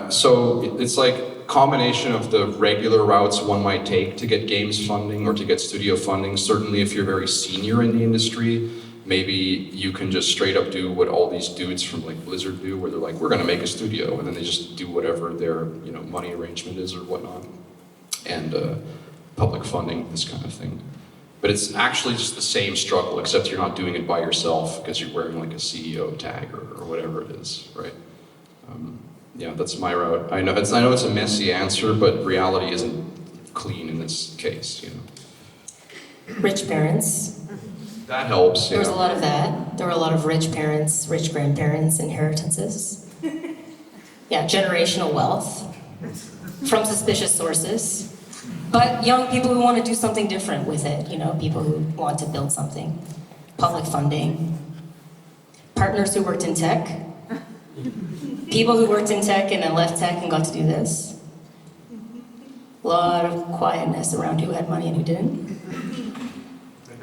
So it's like combination of the regular routes one might take to get games funding or to get studio funding. Certainly if you're very senior in the industry, maybe you can just straight up do what all these dudes from like Blizzard do, where they're like, we're gonna make a studio, and then they just do whatever their, you know, money arrangement is or whatnot. And public funding, this kind of thing. But it's actually just the same struggle, except you're not doing it by yourself because you're wearing like a CEO tag or whatever it is, right? Yeah, that's my route. I know it's a messy answer, but reality isn't clean in this case, you know. Rich parents. That helps, There was a yeah. lot of that. There were a lot of rich parents, rich grandparents, inheritances. Yeah, generational wealth from suspicious sources. But young people who want to do something different with it, you know, people who want to build something. Public funding. Partners who worked in tech. People who worked in tech and then left tech and got to do this. A lot of quietness around who had money and who didn't.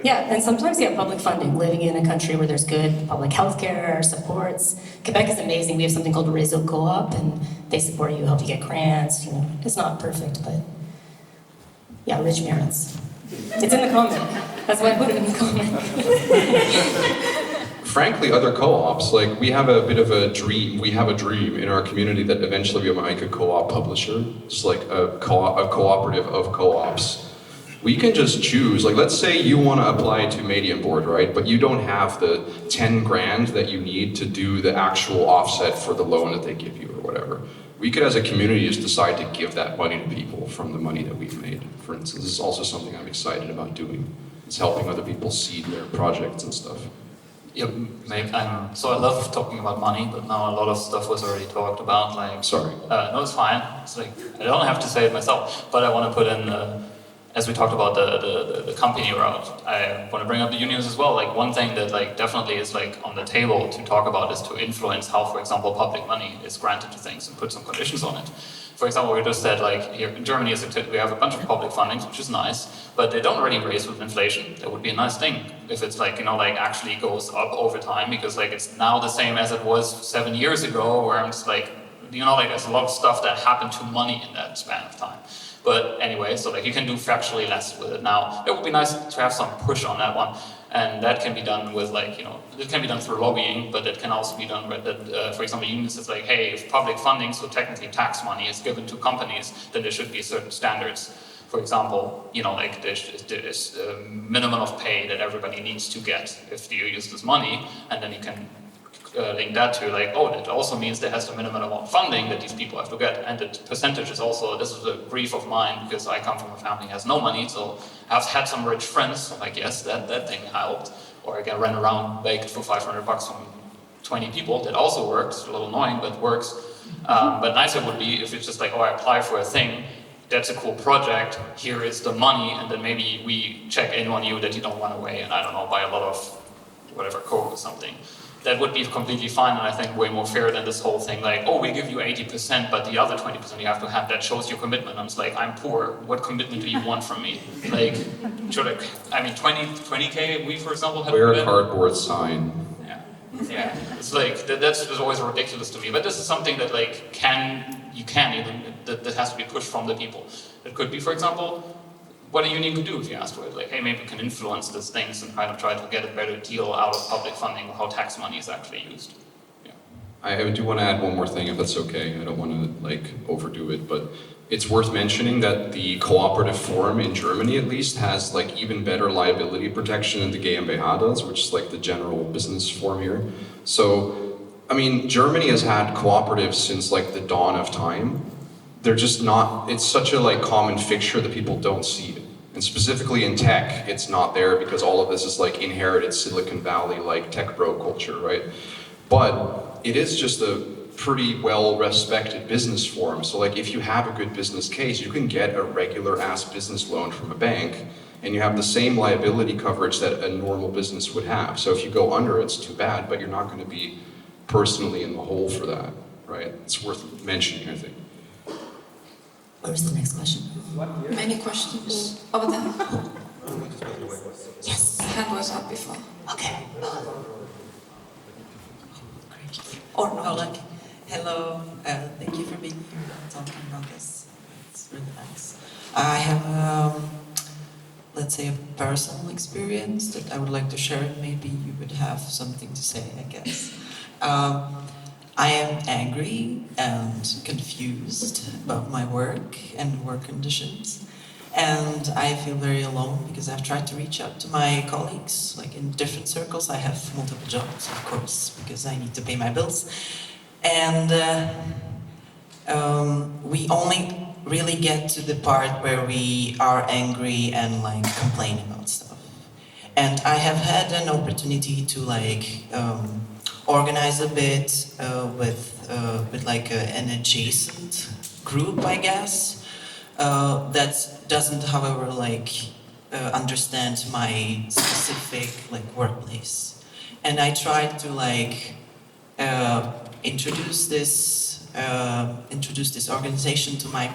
Yeah, and sometimes, yeah, public funding, living in a country where there's good public health care, supports. Quebec is amazing. We have something called Réseau Co-op, and they support you, help you get grants. You know, it's not perfect, but yeah, rich parents. It's in the comment. That's why I put it in the comment. Frankly, other co-ops, like we have a bit of a dream. We have a dream in our community that eventually we might make a co-op publisher. It's like a cooperative of co-ops. We can just choose, like let's say you want to apply to Medium Board, right? But you don't have the 10 grand that you need to do the actual offset for the loan that they give you or whatever. We could as a community just decide to give that money to people from the money that we've made. For instance, this is also something I'm excited about doing. It's helping other people seed their projects and stuff. Yeah, maybe, so I love talking about money, but now a lot of stuff was already talked about. Like, Sorry. No, it's fine. It's like I don't have to say it myself, but I want to put in, as we talked about the company route, I want to bring up the unions as well. Like one thing that like definitely is like on the table to talk about is to influence how, for example, public money is granted to things and put some conditions on it. For example, we just said like here in Germany, we have a bunch of public fundings, which is nice, but they don't really raise with inflation. That would be a nice thing if it's like, you know, like actually goes up over time, because like it's now the same as it was 7 years ago, where I'm just like, you know, like there's a lot of stuff that happened to money in that span of time. But anyway, so like you can do fractionally less with it now. It would be nice to have some push on that one. And that can be done with like, you know, it can be done through lobbying, but it can also be done with that, for example, unions is like, hey, if public funding, so technically tax money is given to companies, then there should be certain standards. For example, you know, like there's a minimum of pay that everybody needs to get if you use this money, and then you can link that to like, oh, that also means there has a minimum amount of funding that these people have to get, and the percentage is also, this is a grief of mine because I come from a family that has no money, so I've had some rich friends, so like yes, that thing helped, or I can run around baked for 500 bucks from 20 people, that also works, a little annoying, but works. But nicer would be if it's just like, oh, I apply for a thing, that's a cool project, here is the money, and then maybe we check in on you that you don't run away and I don't know, buy a lot of whatever, Coke or something. That would be completely fine, and I think way more fair than this whole thing like, oh, we give you 80%, but the other 20% you have to have, that shows your commitment. I'm just like, I'm poor, what commitment do you want from me? Like, should I mean, 20K, we, for example, have Wear a cardboard sign. Yeah, it's like, that's always ridiculous to me, but this is something that like, that has to be pushed from the people. It could be, for example, what a union could do if you asked for it. Like, hey, maybe we can influence these things and kind of try to get a better deal out of public funding, how tax money is actually used. Yeah. I do want to add one more thing, if that's okay. I don't want to like overdo it, but it's worth mentioning that the cooperative form in Germany, at least, has like even better liability protection than the GmbH does, which is like the general business form here. So, I mean, Germany has had cooperatives since like the dawn of time. They're just not, it's such a like common fixture that people don't see it. And specifically in tech, it's not there because all of this is like inherited Silicon Valley like tech bro culture, right? But it is just a pretty well respected business form. So like if you have a good business case, you can get a regular ass business loan from a bank and you have the same liability coverage that a normal business would have. So if you go under, it's too bad, but you're not going to be personally in the hole for that, right? It's worth mentioning, I think. Where's the next question? Many questions over there. Yes, hand was up before. Okay. Or not. Oh, like, hello, thank you for being here and talking about this. It's really nice. I have, let's say, a personal experience that I would like to share, and maybe you would have something to say, I guess. I am angry and confused about my work and work conditions. And I feel very alone because I've tried to reach out to my colleagues, like in different circles. I have multiple jobs, of course, because I need to pay my bills. And we only really get to the part where we are angry and like complain about stuff. And I have had an opportunity to like organize a bit with like an adjacent group, I guess, that doesn't, however, like understand my specific like workplace. And I tried to like introduce this organization to my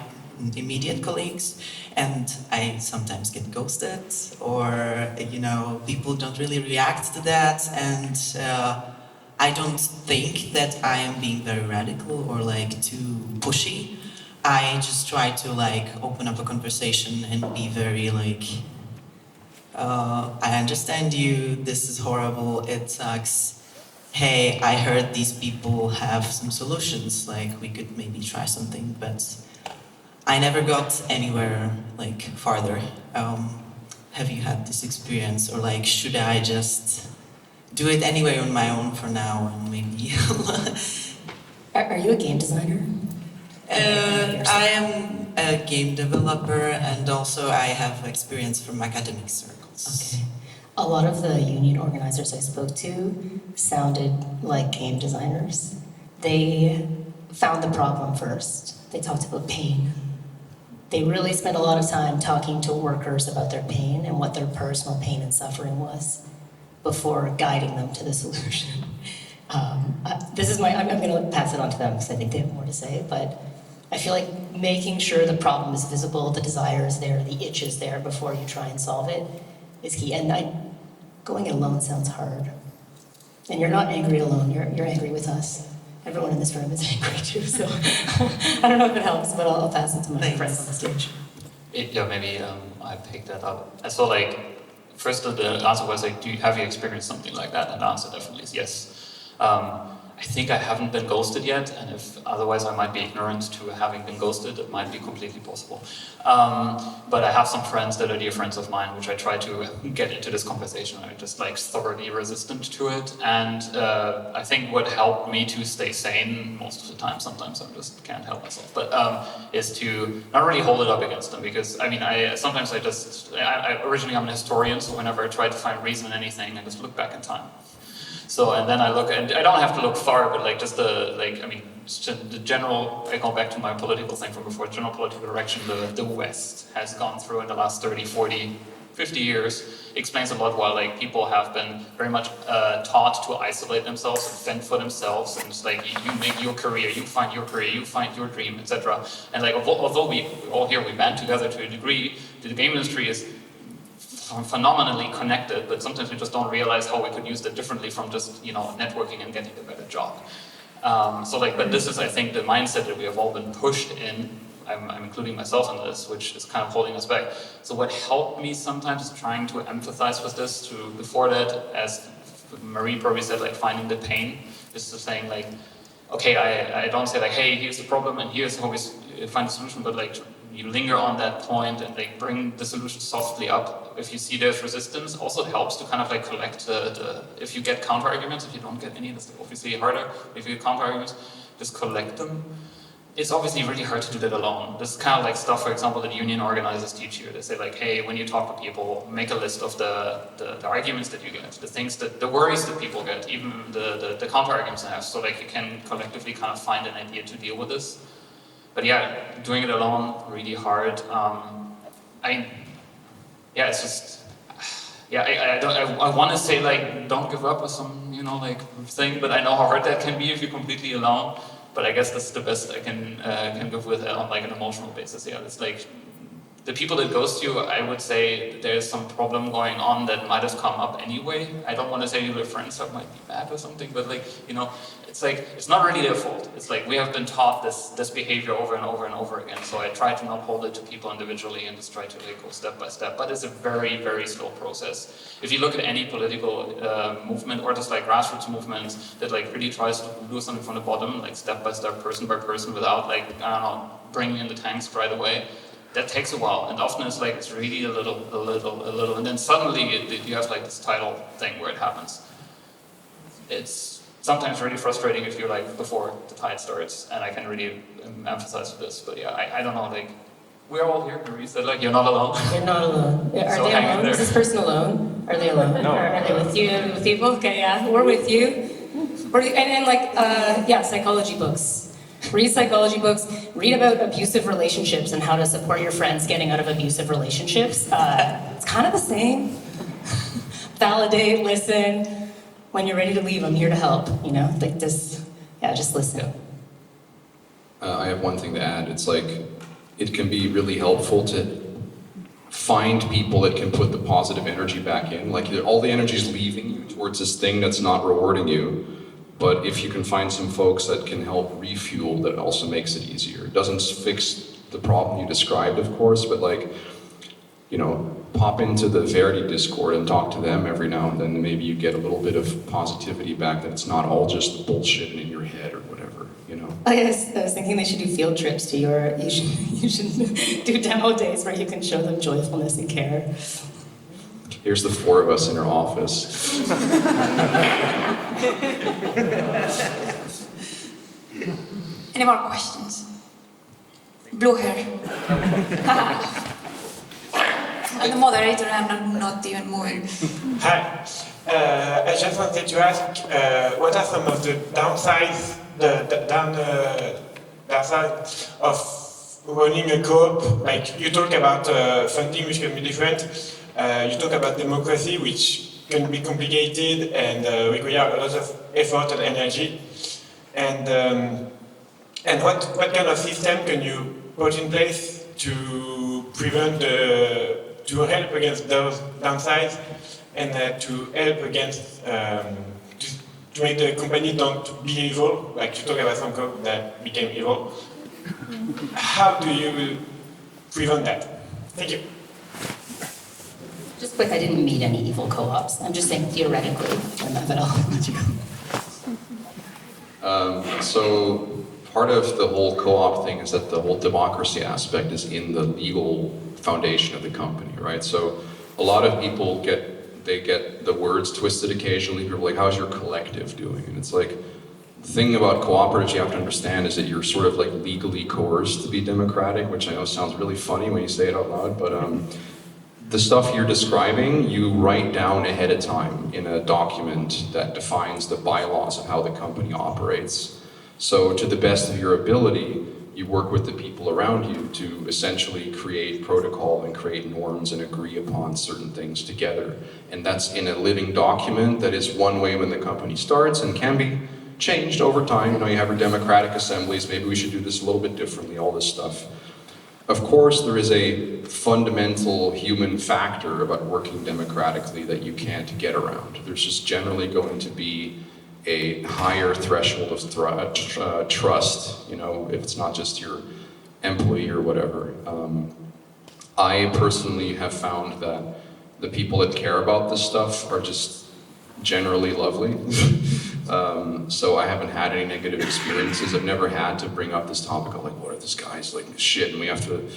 immediate colleagues, and I sometimes get ghosted, or you know, people don't really react to that, and I don't think that I am being very radical or like too pushy. I just try to like open up a conversation and be very like, I understand you, this is horrible, it sucks. Hey, I heard these people have some solutions, like we could maybe try something, but I never got anywhere like farther. Have you had this experience, or like should I just do it anyway on my own for now and maybe? Are you a game designer? I am a game developer, and also I have experience from academic circles. Okay. A lot of the union organizers I spoke to sounded like game designers. They found the problem first. They talked about pain. They really spent a lot of time talking to workers about their pain and what their personal pain and suffering was before guiding them to the solution. I'm going to pass it on to them because I think they have more to say, but I feel like making sure the problem is visible, the desire is there, the itch is there before you try and solve it is key. And going it alone sounds hard. And you're not angry alone, you're angry with us. Everyone in this room is angry too, so I don't know if it helps, but I'll pass it to my friends on the stage. Yeah, maybe I picked that up. And so like, first the answer was like, have you experienced something like that? And the answer definitely is yes. I think I haven't been ghosted yet, and if otherwise I might be ignorant to having been ghosted, it might be completely possible. But I have some friends that are dear friends of mine, which I try to get into this conversation. I'm just like thoroughly resistant to it, and I think what helped me to stay sane most of the time, sometimes I just can't help myself, but is to not really hold it up against them, because I mean, originally I'm an historian, so whenever I try to find reason in anything, I just look back in time. So, and then I look, and I don't have to look far, but like just the general, I go back to my political thing from before, general political direction the West has gone through in the last 30, 40, 50 years explains a lot why like people have been very much taught to isolate themselves and fend for themselves, and it's like you make your career, you find your career, you find your dream, etc. And like although we all here we band together to a degree, the game industry is phenomenally connected, but sometimes we just don't realize how we could use that differently from just, you know, networking and getting a better job. But this is, I think, the mindset that we have all been pushed in. I'm including myself in this, which is kind of holding us back. So what helped me sometimes is trying to empathize with this, before that, as Marie probably said, like finding the pain, is to saying like, okay, I don't say like, hey, here's the problem and here's how we find a solution, but like, you linger on that point and like bring the solution softly up. If you see there's resistance, also it helps to kind of like collect if you get counter arguments, if you don't get any, that's obviously harder. If you get counter arguments, just collect them. It's obviously really hard to do that alone. This is kind of like stuff, for example, that union organizers teach you. They say like, hey, when you talk to people, make a list of the arguments that you get, the worries that people get, even the counter arguments they have, so like you can collectively kind of find an idea to deal with this. But yeah, doing it alone, really hard. It's just, I want to say like, don't give up or some, you know, like thing, but I know how hard that can be if you're completely alone. But I guess that's the best I can give with it on like an emotional basis. Yeah, it's like, the people that ghost you, I would say there's some problem going on that might have come up anyway. I don't want to say your friends that might be bad or something, but like, you know, it's like, it's not really their fault. It's like, we have been taught this behavior over and over and over again. So I try to not hold it to people individually and just try to like go step by step. But it's a very, very slow process. If you look at any political movement or just like grassroots movements that like really tries to do something from the bottom, like step by step, person by person, without like, I don't know, bringing in the tanks right away, that takes a while, and often it's like, it's really a little, and then suddenly you have like this tidal thing where it happens. It's sometimes really frustrating if you're like before the tide starts, and I can really emphasize this, but yeah, I don't know, like, We're all here, Marie said, like, you're not alone. You're not alone. Are So they hang in alone? there. Is this person alone? Are they alone? No. Or are they with you? With people? Okay, yeah, we're with you. And then yeah, psychology books. Read psychology books. Read about abusive relationships and how to support your friends getting out of abusive relationships. It's kind of the same. Validate, listen. When you're ready to leave, I'm here to help. You know, like this. Yeah, just listen. I have one thing to add. It's like, it can be really helpful to find people that can put the positive energy back in. Like, all the energy is leaving you towards this thing that's not rewarding you. But if you can find some folks that can help refuel, that also makes it easier. It doesn't fix the problem you described, of course, but like, you know, pop into the Verity Discord and talk to them every now and then, and maybe you get a little bit of positivity back, that it's not all just bullshit in your head or whatever, you know? I was thinking they should do field trips to your, you should do demo days where you can show them joyfulness and care. Here's the 4 of us in our office. Any more questions? Blue hair. I'm the moderator and I'm not even moving. Hi. I just wanted to ask, what are some of the downsides, downside of running a co-op? Like, you talk about funding, which can be different. You talk about democracy, which can be complicated and require a lot of effort and energy. And what kind of system can you put in place to prevent to help against those downsides and to help against to make the company don't be evil? Like, you talk about some code that became evil. How do you prevent that? Thank you. Just quick, I didn't meet any evil co-ops. I'm just saying theoretically, or methodologically. So part of the whole co-op thing is that the whole democracy aspect is in the legal foundation of the company, right? So a lot of people get the words twisted occasionally. People are like, how's your collective doing? And it's like, the thing about cooperatives you have to understand is that you're sort of like legally coerced to be democratic, which I know sounds really funny when you say it out loud, but the stuff you're describing, you write down ahead of time in a document that defines the bylaws of how the company operates. So to the best of your ability, you work with the people around you to essentially create protocol and create norms and agree upon certain things together. And that's in a living document that is one way when the company starts and can be changed over time. You know, you have your democratic assemblies, maybe we should do this a little bit differently, all this stuff. Of course, there is a fundamental human factor about working democratically that you can't get around. There's just generally going to be a higher threshold of trust, you know, if it's not just your employee or whatever. I personally have found that the people that care about this stuff are just generally lovely. So I haven't had any negative experiences. I've never had to bring up this topic of like, what are this guy's like shit, and we have to,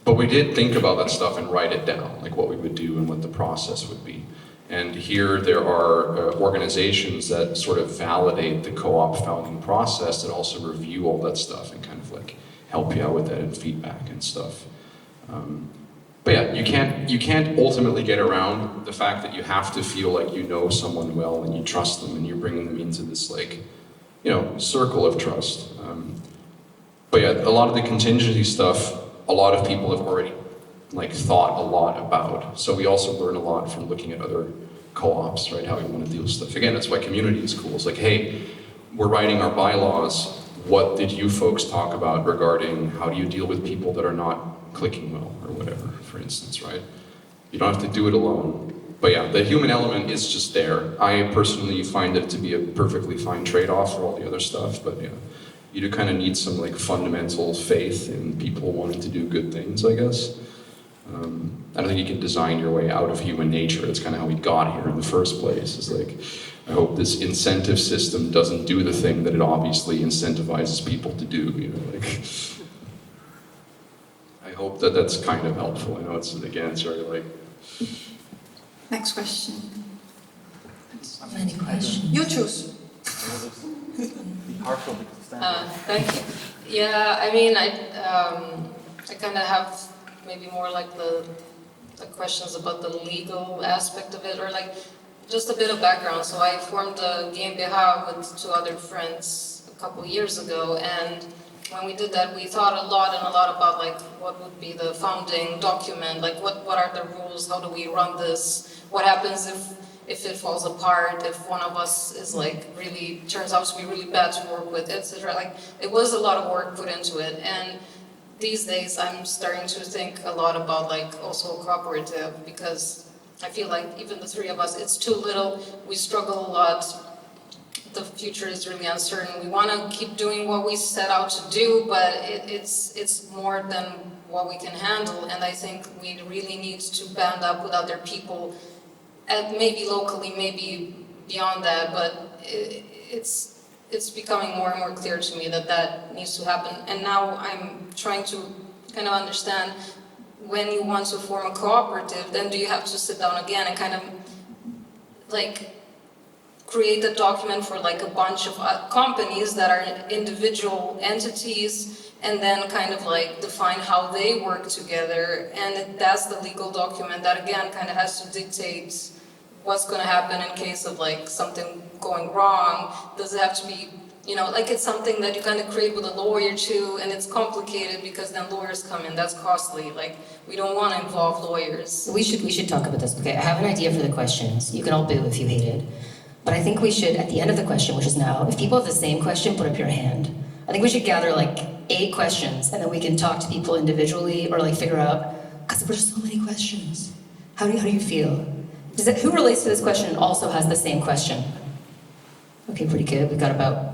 but we did think about that stuff and write it down, like what we would do and what the process would be. And here there are organizations that sort of validate the co-op founding process that also review all that stuff and kind of like help you out with that and feedback and stuff. But yeah, you can't ultimately get around the fact that you have to feel like you know someone well and you trust them and you're bringing them into this like, you know, circle of trust. But yeah, a lot of the contingency stuff, a lot of people have already like thought a lot about. So we also learn a lot from looking at other co-ops, right? How we want to deal with stuff. Again, that's why community is cool. It's like, hey, we're writing our bylaws. What did you folks talk about regarding how do you deal with people that are not clicking well or whatever, for instance, right? You don't have to do it alone. But yeah, the human element is just there. I personally find it to be a perfectly fine trade-off for all the other stuff, but yeah, you do kind of need some like fundamental faith in people wanting to do good things, I guess. I don't think you can design your way out of human nature. That's kind of how we got here in the first place. It's like, I hope this incentive system doesn't do the thing that it obviously incentivizes people to do, you know, like. I hope that that's kind of helpful. I know it's, again, it's very like. Next question. Many questions. You choose. Partial because Thank you. Yeah, I mean, I kind of have maybe more like the questions about the legal aspect of it, or like just a bit of background. So I formed a GmbH with 2 other friends a couple years ago, and when we did that, we thought a lot about like what would be the founding document, like what are the rules, how do we run this, what happens if it falls apart, if one of us is like really turns out to be really bad to work with, etc. Like it was a lot of work put into it, and these days I'm starting to think a lot about like also a cooperative, because I feel like even the 3 of us, it's too little, we struggle a lot, the future is really uncertain, we want to keep doing what we set out to do, but it's more than what we can handle, and I think we really need to band up with other people, and maybe locally, maybe beyond that, but it's becoming more and more clear to me that that needs to happen. And now I'm trying to kind of understand, when you want to form a cooperative, then do you have to sit down again and kind of like create a document for like a bunch of companies that are individual entities, and then kind of like define how they work together, and that's the legal document that again kind of has to dictate what's going to happen in case of like something going wrong. Does it have to be, you know, like it's something that you kind of create with a lawyer too, and it's complicated because then lawyers come in, that's costly, like we don't want to involve lawyers. We should talk about this. Okay, I have an idea for the questions. You can all boo if you hate it. But I think we should, at the end of the question, which is now, if people have the same question, put up your hand. I think we should gather like 8 questions, and then we can talk to people individually, or like figure out, because there's so many questions. How do you feel? Who relates to this question and also has the same question? Okay, pretty good. We've got about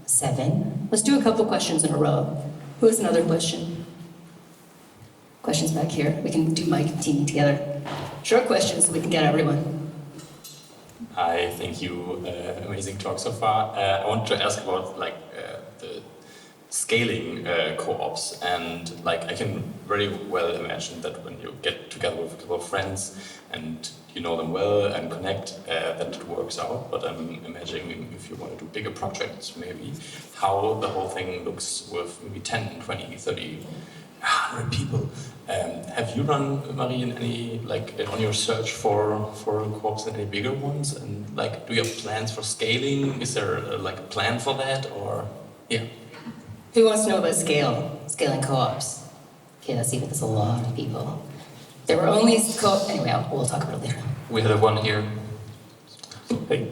7. Let's do a couple questions in a row. Who has another question? Questions back here. We can do Mike and Teeny together. Short questions so we can get everyone. Hi, thank you. Amazing talk so far. I want to ask about like the scaling co-ops, and like I can very well imagine that when you get together with a couple of friends and you know them well and connect, that it works out. But I'm imagining if you want to do bigger projects, maybe how the whole thing looks with maybe 10, 20, 30, 100 people. Have you run, Marie, in any, like, on your search for co-ops in any bigger ones? And like, do you have plans for scaling? Is there like a plan for that, or yeah? Who wants to know about scaling co-ops? Okay, that's a lot of people. There were only anyway, we'll talk about it later. We have one here. Hey,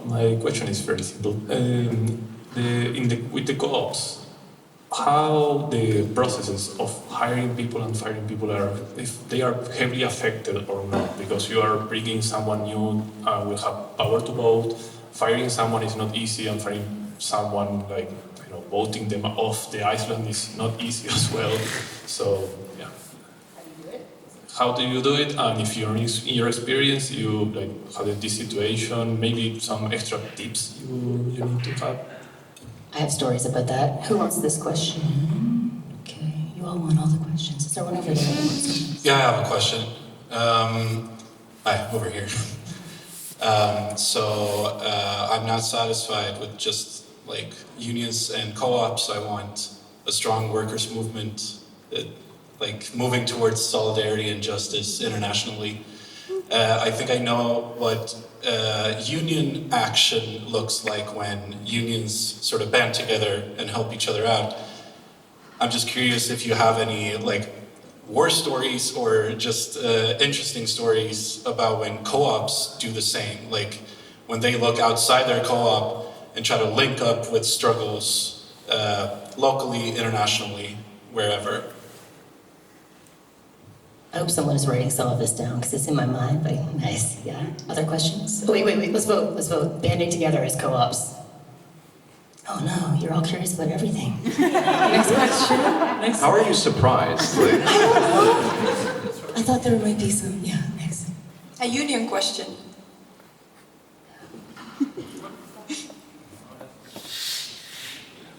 my question is very simple. With the co-ops, how the processes of hiring people and firing people are, if they are heavily affected or not, because you are bringing someone new, will have power to vote. Firing someone is not easy, and firing someone, like, you know, voting them off the island is not easy as well. So yeah. How do you do it? And if you're in your experience, you like how did this situation? Maybe some extra tips you need to have. I have stories about that. Who wants this question? Okay, you all want all the questions. Is there one over there? Yeah, I have a question. Hi, over here. I'm not satisfied with just like unions and co-ops. I want a strong workers' movement, like moving towards solidarity and justice internationally. I think I know what union action looks like when unions sort of band together and help each other out. I'm just curious if you have any like war stories or just interesting stories about when co-ops do the same, like when they look outside their co-op and try to link up with struggles locally, internationally, wherever. I hope someone is writing some of this down because it's in my mind, but nice, yeah. Other questions? Oh, wait, let's vote. Banding together as co-ops. Oh no, you're all curious about everything. Next question. How are you surprised? Like... I don't know. I thought there might be some, yeah, next. A union question.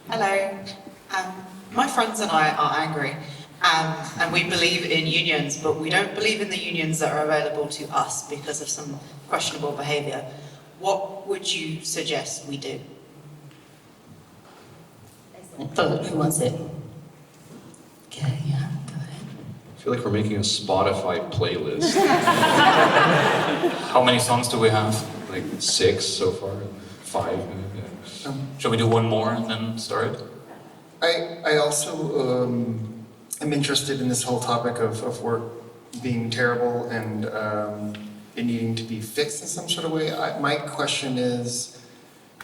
Hello. My friends and I are angry. And we believe in unions, but we don't believe in the unions that are available to us because of some questionable behaviour. What would you suggest we do? Vote. Who wants it? Okay, yeah, go ahead. I feel like we're making a Spotify playlist. How many songs do we have? Like 6 so far, 5 maybe. Yeah. Shall we do one more and then start? I also am interested in this whole topic of work being terrible and it needing to be fixed in some sort of way. My question is,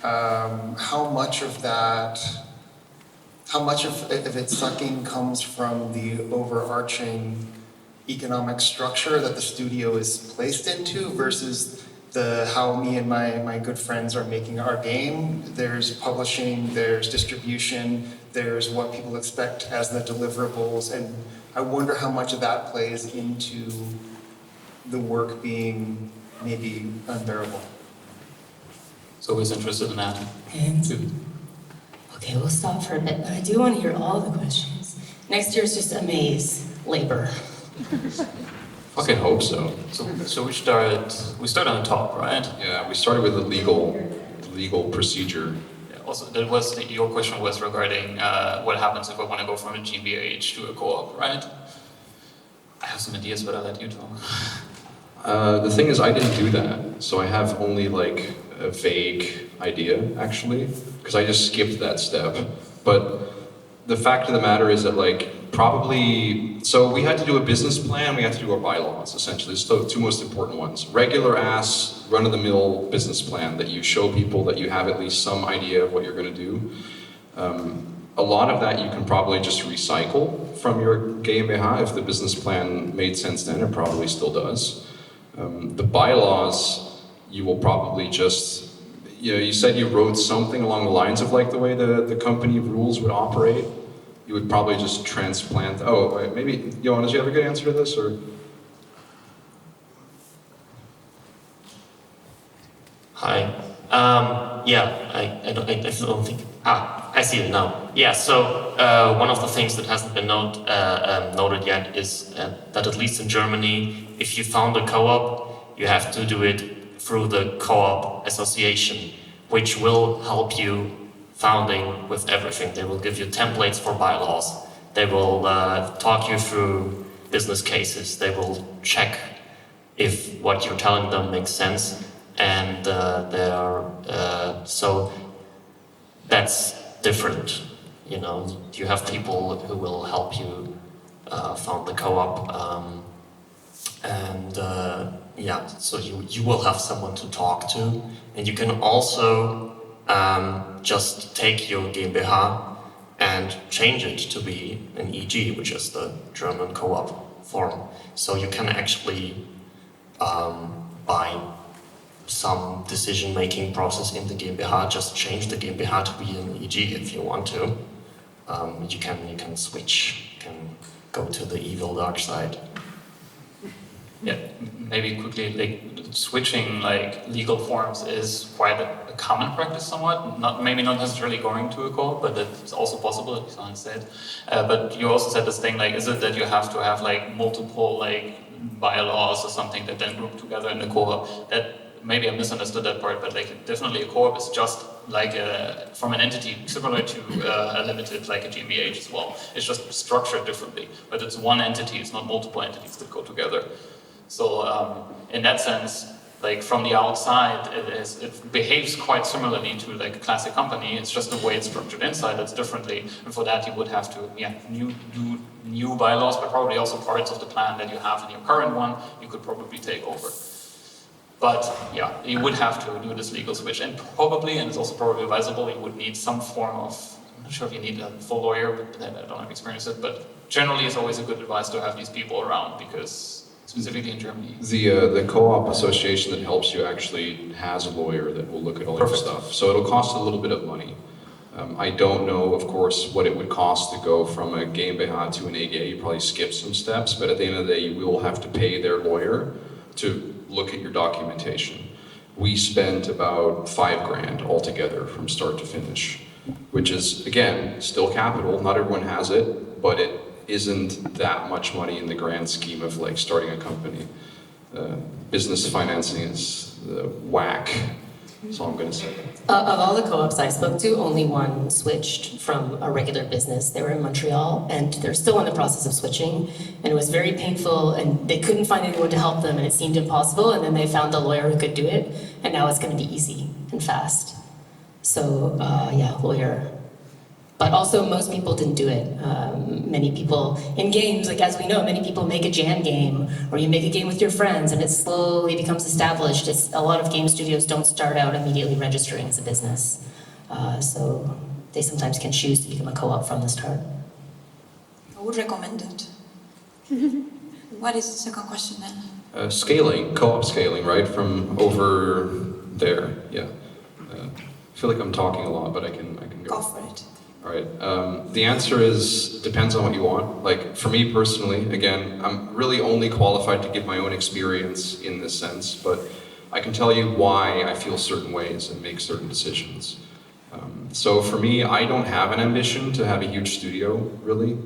how much of its sucking comes from the overarching economic structure that the studio is placed into versus how me and my good friends are making our game. There's publishing, there's distribution, there's what people expect as the deliverables, and I wonder how much of that plays into the work being maybe unbearable. So who's interested in that? And, okay, we'll stop for a bit, but I do want to hear all the questions. Next year's just AMAZE labor. Fucking hope so. So we start on the top, right? Yeah, we started with the legal procedure. Yeah, also, that was your question was regarding what happens if I want to go from a GmbH to a co-op, right? I have some ideas, but I'll let you talk. The thing is, I didn't do that, so I have only like a vague idea, actually, because I just skipped that step. But the fact of the matter is that, like, probably, so we had to do a business plan, we had to do our bylaws, essentially. It's the two most important ones. Regular ass, run-of-the-mill business plan that you show people that you have at least some idea of what you're going to do. A lot of that you can probably just recycle from your GmbH. If the business plan made sense then, it probably still does. The bylaws, you will probably just, you said you wrote something along the lines of like the way the company rules would operate. You would probably just transplant, maybe, Johan, did you have a good answer to this, or? Hi. I don't think. I see it now. Yeah. So one of the things that hasn't been noted yet is that at least in Germany, if you found a co-op, you have to do it through the co-op association, which will help you founding with everything. They will give you templates for bylaws. They will talk you through business cases. They will check if what you're telling them makes sense. And so that's different. You have people who will help you found the co-op. So you will have someone to talk to. And you can also just take your GmbH and change it to be an EG, which is the German co-op form. So you can actually by some decision-making process in the GmbH, just change the GmbH to be an EG if you want to. You can switch, you can go to the evil dark side. Yeah, maybe quickly, switching legal forms is quite a common practice somewhat. Maybe not necessarily going to a co-op, but it's also possible, as Sohan said. But you also said this thing, is it that you have to have multiple bylaws or something that then group together in a co-op? That maybe I misunderstood that part, but definitely a co-op is just from an entity similar to a limited, like a GmbH as well. It's just structured differently, but it's one entity. It's not multiple entities that go together. So in that sense, from the outside, it behaves quite similarly to a classic company. It's just the way it's structured inside that's differently. And for that, you would have to do new bylaws, but probably also parts of the plan that you have in your current one, you could probably take over. But yeah, you would have to do this legal switch, and it's also probably advisable, you would need some form of, I'm not sure if you need a full lawyer, but I don't have experience with it, but generally it's always a good advice to have these people around, because specifically in Germany. The co-op association that helps you actually has a lawyer that will look at all your stuff. So it'll cost a little bit of money. I don't know, of course, what it would cost to go from a GmbH to an AG. You probably skip some steps, but at the end of the day, you will have to pay their lawyer to look at your documentation. We spent about $5,000 altogether from start to finish, which is, again, still capital. Not everyone has it, but it isn't that much money in the grand scheme of starting a company. Business financing is whack. That's all I'm going to say. Of all the co-ops I spoke to, only one switched from a regular business. They were in Montreal, and they're still in the process of switching. And it was very painful, and they couldn't find anyone to help them, and it seemed impossible. And then they found a lawyer who could do it, and now it's going to be easy and fast. So yeah, lawyer. But also, most people didn't do it. Many people in games, like as we know, many people make a jam game, or you make a game with your friends, and it slowly becomes established. A lot of game studios don't start out immediately registering as a business. So they sometimes can choose to become a co-op from the start. I would recommend it. What is the second question then? Scaling, co-op scaling, right? From over there, yeah. I feel like I'm talking a lot, but I can go. Go for it. All right. The answer is depends on what you want. Like for me personally, again, I'm really only qualified to give my own experience in this sense, but I can tell you why I feel certain ways and make certain decisions. So for me, I don't have an ambition to have a huge studio, really.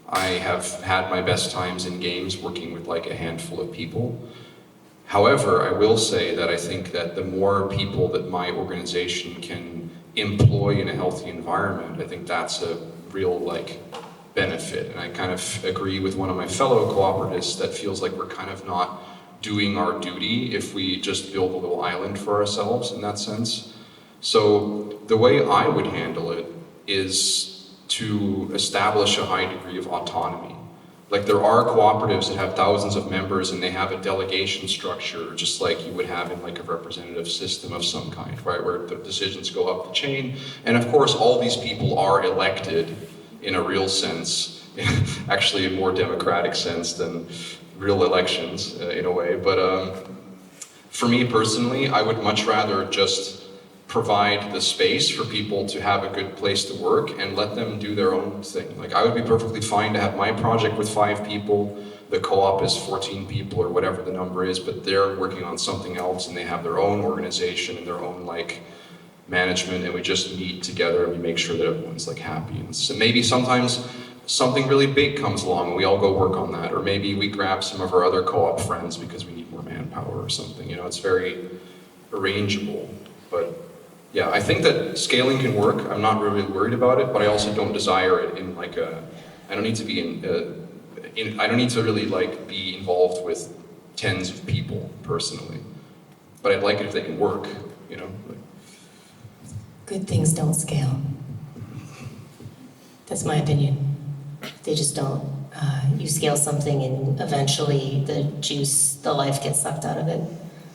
I have had my best times in games working with like a handful of people. However, I will say that I think that the more people that my organization can employ in a healthy environment, I think that's a real like benefit. And I kind of agree with one of my fellow cooperatives that feels like we're kind of not doing our duty if we just build a little island for ourselves in that sense. So the way I would handle it is to establish a high degree of autonomy. Like there are cooperatives that have thousands of members and they have a delegation structure, just like you would have in like a representative system of some kind, right? Where the decisions go up the chain. And of course, all these people are elected in a real sense, actually a more democratic sense than real elections in a way. But for me personally, I would much rather just provide the space for people to have a good place to work and let them do their own thing. Like I would be perfectly fine to have my project with 5 people, the co-op is 14 people or whatever the number is, but they're working on something else and they have their own organization and their own like management, and we just meet together and we make sure that everyone's like happy. And so maybe sometimes something really big comes along and we all go work on that, or maybe we grab some of our other co-op friends because we need more manpower or something. You know, it's very arrangeable. But yeah, I think that scaling can work. I'm not really worried about it, but I also don't desire it in like a, I don't need to be I don't need to really like be involved with tens of people personally. But I'd like it if they can work, you know? Good things don't scale. That's my opinion. They just don't. You scale something and eventually the juice, the life gets sucked out of it.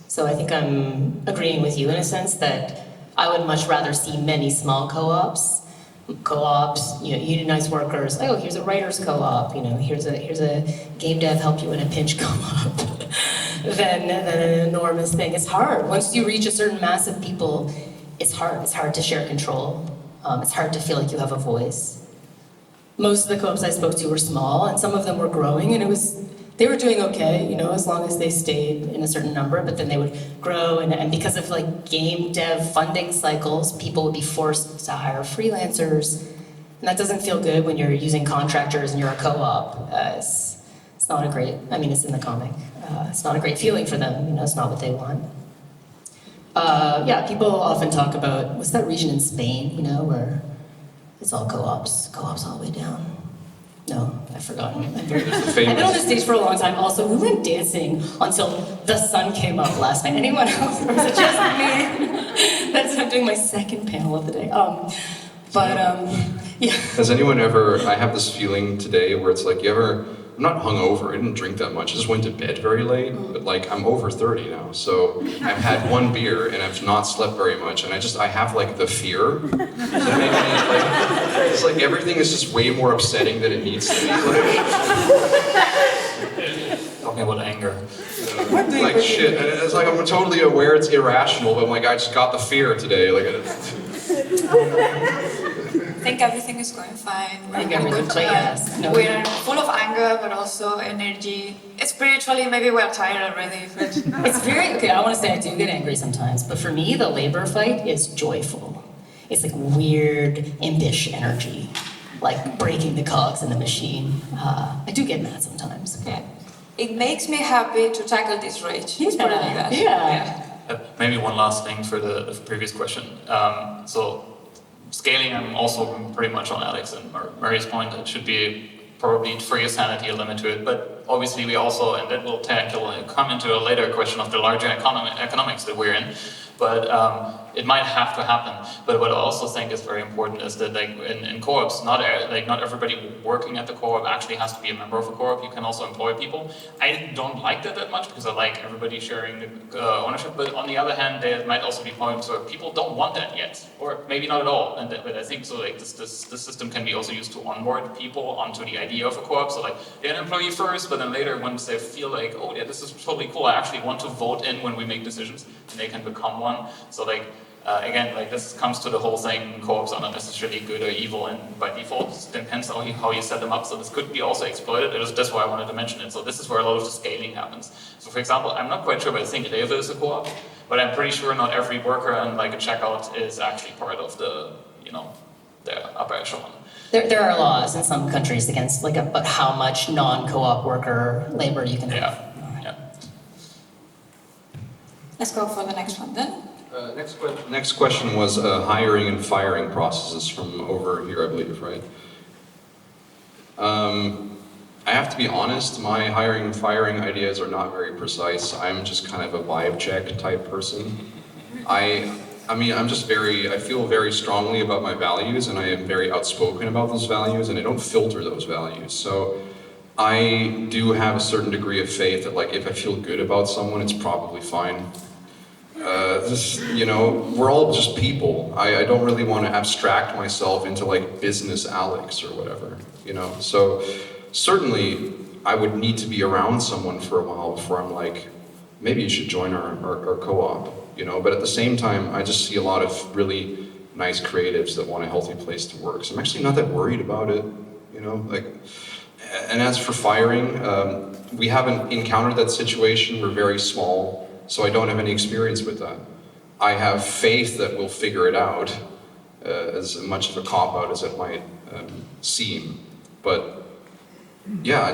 So I think I'm agreeing with you in a sense that I would much rather see many small co-ops, you know, unionized workers. Oh, here's a writers co-op. You know, here's a game dev help you in a pinch co-op. than an enormous thing. It's hard. Once you reach a certain mass of people, it's hard. It's hard to share control. It's hard to feel like you have a voice. Most of the co-ops I spoke to were small, and some of them were growing, and they were doing okay, you know, as long as they stayed in a certain number, but then they would grow, and because of like game dev funding cycles, people would be forced to hire freelancers, and that doesn't feel good when you're using contractors and you're a co-op. It's not a great, I mean, it's in the comic. It's not a great feeling for them, you know, it's not what they want. Yeah, people often talk about, what's that region in Spain, you know, where it's all co-ops all the way down. No, I've forgotten. I've been on the stage for a long time. Also, we went dancing until the sun came up last night. Anyone else? Or was it just me? I'm doing my second panel of the day. Yeah. Has anyone ever, I have this feeling today where it's like, I'm not hungover, I didn't drink that much, I just went to bed very late, but like I'm over 30 now, so I've had one beer and I've not slept very much, and I have like the fear. Does that make any, like, it's like everything is just way more upsetting than it needs to be. Talking about anger. Like shit, and it's like I'm totally aware it's irrational, but I'm like, I just got the fear today. Like, I think everything is going fine. We're full of anger, but also energy. Spiritually, maybe we're tired already. But it's very, okay, I want to say I do get angry sometimes, but for me, the labor fight is joyful. It's like weird, impish energy, like breaking the cogs in the machine. I do get mad sometimes. Yeah. It makes me happy to tackle this rage. Let's put it like that. Yeah. Maybe one last thing for the previous question. So scaling, I'm also pretty much on Alex and Mary's point. It should be probably for your sanity a limit to it. But obviously we also, and that will come into a later question of the larger economics that we're in. But it might have to happen. But what I also think is very important is that, like in co-ops, not everybody working at the co-op actually has to be a member of a co-op. You can also employ people. I don't like that much because I like everybody sharing the ownership. But on the other hand, there might also be points where people don't want that yet, or maybe not at all. But I think so. Like this system can be also used to onboard people onto the idea of a co-op. So like they're an employee first, but then later once they feel like, oh yeah, this is totally cool, I actually want to vote in when we make decisions, and they can become one. So like, again, like this comes to the whole thing, co-ops are not necessarily good or evil, and by default, it depends on how you set them up. So this could be also exploited. That's why I wanted to mention it. So this is where a lot of the scaling happens. So for example, I'm not quite sure, but I think Leva is a co-op, but I'm pretty sure not every worker and like a checkout is actually part of the, the upper echelon. There are laws in some countries against about how much non-co-op worker labor you can have. Let's go for the next one then. Next question was hiring and firing processes from over here, I believe, right? I have to be honest, my hiring and firing ideas are not very precise. I'm just kind of a vibe check type person. I feel very strongly about my values, and I am very outspoken about those values, and I don't filter those values. So I do have a certain degree of faith that like if I feel good about someone, it's probably fine. We're all just people. I don't really want to abstract myself into like business Alex or whatever, So certainly I would need to be around someone for a while before I'm like, maybe you should join our co-op, But at the same time, I just see a lot of really nice creatives that want a healthy place to work. So I'm actually not that worried about it, And as for firing, we haven't encountered that situation. We're very small. So I don't have any experience with that. I have faith that we'll figure it out, as much of a cop-out as it might seem. But yeah,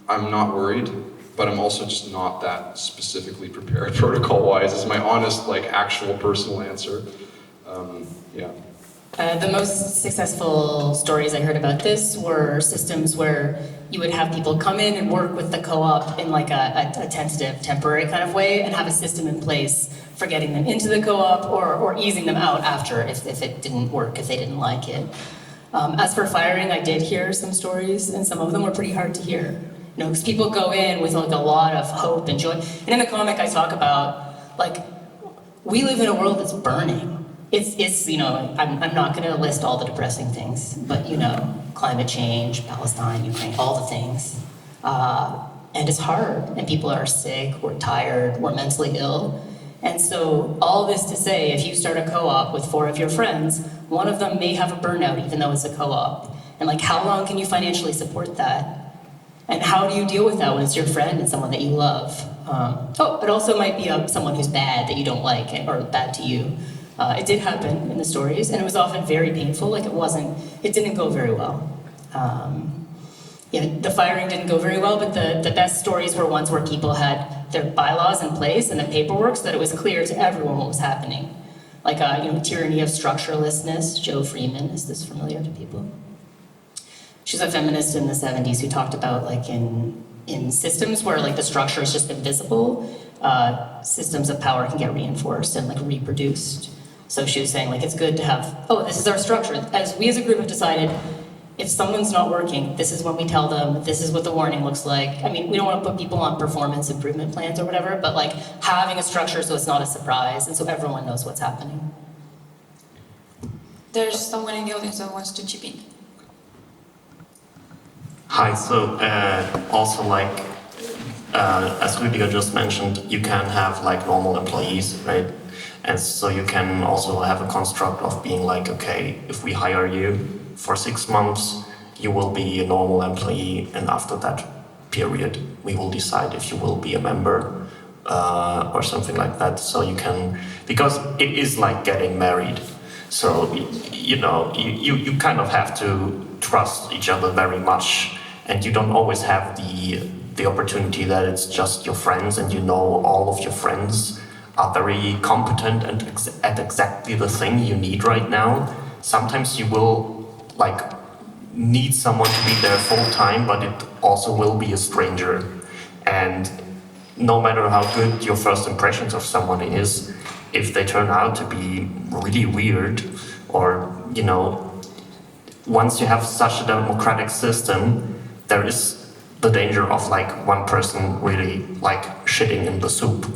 I'm not worried, but I'm also just not that specifically prepared protocol-wise. Is my honest, actual personal answer. The most successful stories I heard about this were systems where you would have people come in and work with the co-op in a tentative, temporary kind of way, and have a system in place for getting them into the co-op or easing them out after if it didn't work, if they didn't like it. As for firing, I did hear some stories, and some of them were pretty hard to hear. Because people go in with a lot of hope and joy. And in the comic I talk about, we live in a world that's burning. I'm not going to list all the depressing things, but climate change, Palestine, Ukraine, all the things. And it's hard, and people are sick, we're tired, we're mentally ill. And so all this to say, if you start a co-op with 4 of your friends, one of them may have a burnout even though it's a co-op. And how long can you financially support that? And how do you deal with that when it's your friend and someone that you love? It also might be someone who's bad that you don't like or bad to you. It did happen in the stories, and it was often very painful. It didn't go very well. The firing didn't go very well, but the best stories were ones where people had their bylaws in place and the paperwork so that it was clear to everyone what was happening. Tyranny of structurelessness. Jo Freeman, is this familiar to people? She's a feminist in the 70s who talked about in systems where the structure is just invisible, systems of power can get reinforced and reproduced. So she was saying it's good to have, this is our structure. As we as a group have decided, if someone's not working, this is when we tell them, this is what the warning looks like. We don't want to put people on performance improvement plans or whatever, but having a structure so it's not a surprise and so everyone knows what's happening. There's someone in the audience that wants to chip in. Hi, so also as Rüdiger just mentioned, you can have normal employees, right? And so you can also have a construct of being okay, if we hire you for 6 months, you will be a normal employee, and after that period, we will decide if you will be a member or something like that. So you can, because it is like getting married. So, you kind of have to trust each other very much, and you don't always have the the opportunity that it's just your friends and you know all of your friends are very competent and at exactly the thing you need right now, sometimes you will like need someone to be there full time, but it also will be a stranger. And no matter how good your first impressions of someone is, if they turn out to be really weird, or, you know, once you have such a democratic system, there is the danger of like one person really like shitting in the soup.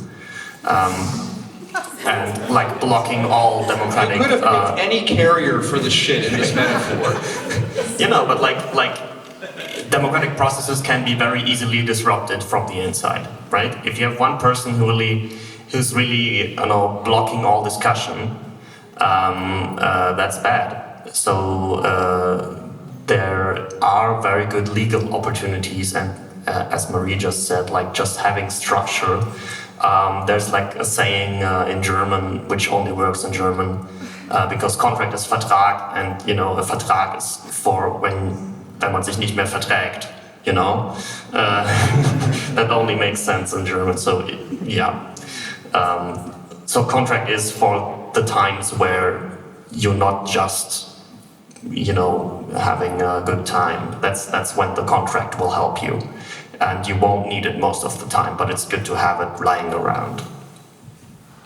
And like blocking all democratic. You could have picked any carrier for the shit in this metaphor. You know, but like democratic processes can be very easily disrupted from the inside, right? If you have one person who's really, you know, blocking all discussion, that's bad. So there are very good legal opportunities, and as Marie just said, like just having structure. There's like a saying in German, which only works in German, because contract is Vertrag, and you know, a Vertrag is for when man sich nicht mehr verträgt, you know. That only makes sense in German. So yeah. So contract is for the times where you're not just, you know, having a good time. That's when the contract will help you. And you won't need it most of the time, but it's good to have it lying around.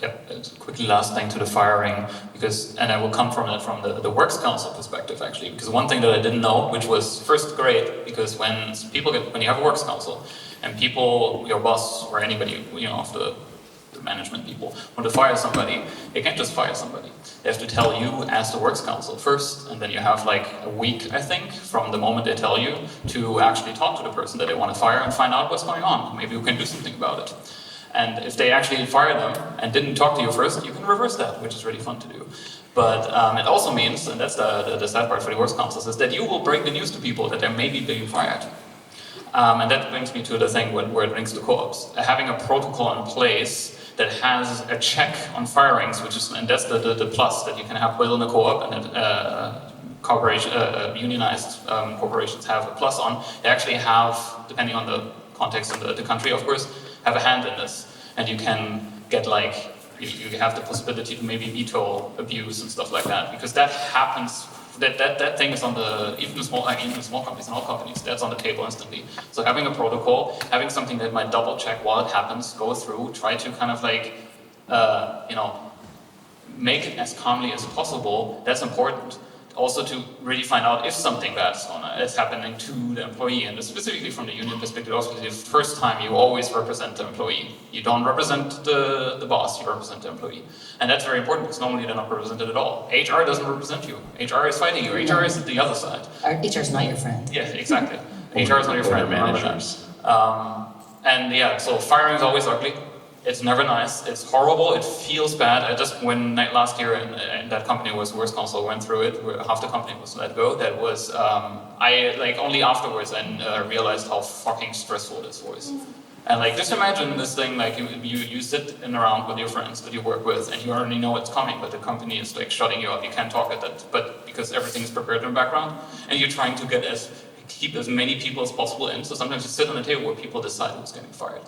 Yeah, quickly last thing to the firing, because, and I will come from it from the Works Council perspective actually, because one thing that I didn't know, which was first great, because when you have a Works Council, and people, your boss or anybody, you know, of the management people want to fire somebody, they can't just fire somebody. They have to tell you as the Works Council first, and then you have like a week, I think, from the moment they tell you to actually talk to the person that they want to fire and find out what's going on. Maybe you can do something about it. And if they actually fire them and didn't talk to you first, you can reverse that, which is really fun to do. But it also means, and that's the sad part for the Works Councils, is that you will break the news to people that they're maybe being fired. And that brings me to the thing where it links to co-ops. Having a protocol in place that has a check on firings, which is, and that's the plus that you can have within a co-op, and that unionized corporations have a plus on. They actually have, depending on the context of the country, of course, have a hand in this, and you can get like, you have the possibility to maybe veto abuse and stuff like that, because that happens. That thing is on even the small companies and all companies, that's on the table instantly. So having a protocol, having something that might double check while it happens, go through, try to kind of like, you know, make it as calmly as possible, that's important. Also to really find out if something bad is happening to the employee, and specifically from the union perspective, also the first time you always represent the employee. You don't represent the boss, you represent the employee. And that's very important, because normally they're not represented at all. HR doesn't represent you. HR is fighting you. HR is at the other side. HR is not your friend. Yeah, exactly. HR is not your friend. Managers. And yeah, so firing is always ugly. It's never nice. It's horrible. It feels bad. When last year and that company was Works Council went through it, where half the company was let go. That was I like only afterwards and realized how fucking stressful this was. And like just imagine this thing, like you sit around with your friends that you work with, and you already know it's coming, but the company is like shutting you up. You can't talk at that, but because everything is prepared in the background, and you're trying to keep as many people as possible in. So sometimes you sit on a table where people decide who's getting fired.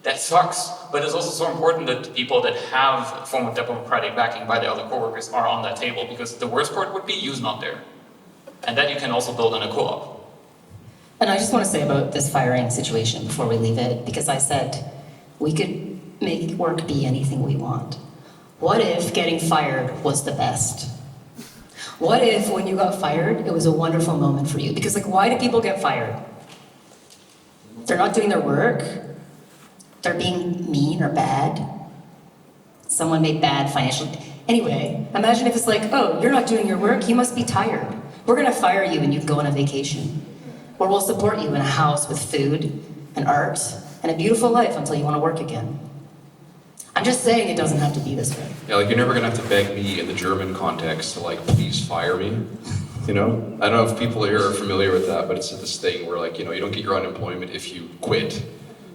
That sucks, but it's also so important that the people that have a form of democratic backing by the other coworkers are on that table, because the worst part would be you's not there. And that you can also build in a co-op. And I just want to say about this firing situation before we leave it, because I said we could make work be anything we want. What if getting fired was the best? What if when you got fired, it was a wonderful moment for you? Because like, why do people get fired? They're not doing their work. They're being mean or bad. Someone made bad financial... Anyway, imagine if it's like, oh, you're not doing your work, you must be tired. We're gonna fire you and you can go on a vacation. Or we'll support you in a house with food and art and a beautiful life until you wanna work again. I'm just saying it doesn't have to be this way. Yeah, like you're never gonna have to beg me in the German context to like, please fire me. You know? I don't know if people here are familiar with that, but it's this thing where like, you know, you don't get your unemployment if you quit.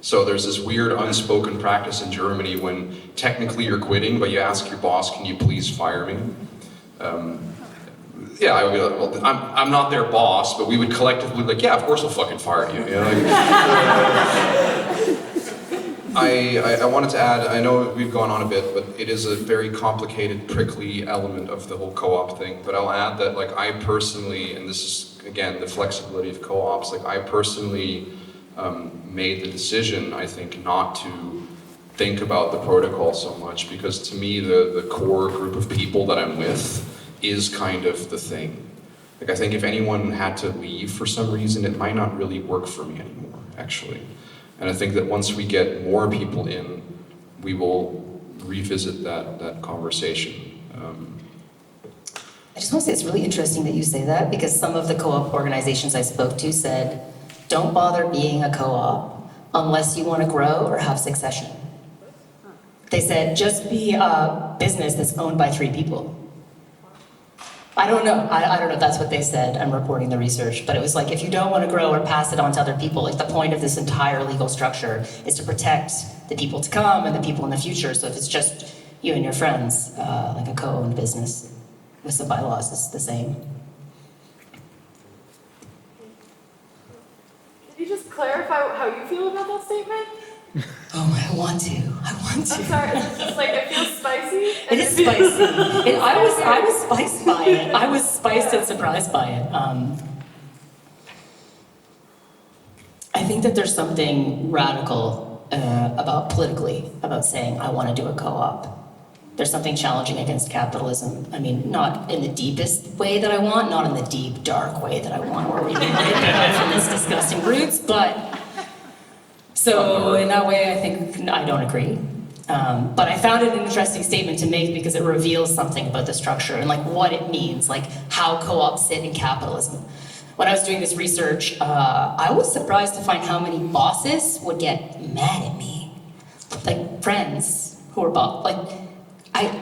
So there's this weird unspoken practice in Germany when technically you're quitting, but you ask your boss, can you please fire me? Yeah, I would be like, well, I'm not their boss, but we would collectively be like, yeah, of course we'll fucking fire you. You know, like, I wanted to add, I know we've gone on a bit, but it is a very complicated, prickly element of the whole co-op thing. But I'll add that, like, I personally, and this is, again, the flexibility of co-ops, like, I personally made the decision, I think, not to think about the protocol so much, because to me, the core group of people that I'm with is kind of the thing. Like, I think if anyone had to leave for some reason, it might not really work for me anymore, actually. And I think that once we get more people in, we will revisit that conversation. I just want to say it's really interesting that you say that, because some of the co-op organizations I spoke to said, don't bother being a co-op unless you want to grow or have succession. They said, just be a business that's owned by 3 people. I don't know. I don't know if that's what they said. I'm reporting the research. But it was like, if you don't want to grow or pass it on to other people, like the point of this entire legal structure is to protect the people to come and the people in the future. So if it's just you and your friends, like a co-owned business with the bylaws is the same. Can you just clarify how you feel about that statement? Oh, I want to. I'm sorry, it's just like, it feels spicy. It is spicy. I was spiced by it. I was spiced and surprised by it. I think that there's something radical politically about saying, I want to do a co-op. There's something challenging against capitalism. I mean, not in the deepest way that I want, not in the deep, dark way that I want, where we get from its disgusting roots, but so in that way, I think I don't agree. But I found it an interesting statement to make because it reveals something about the structure and like what it means, like how co-ops sit in capitalism. When I was doing this research, I was surprised to find how many bosses would get mad at me. Like friends who were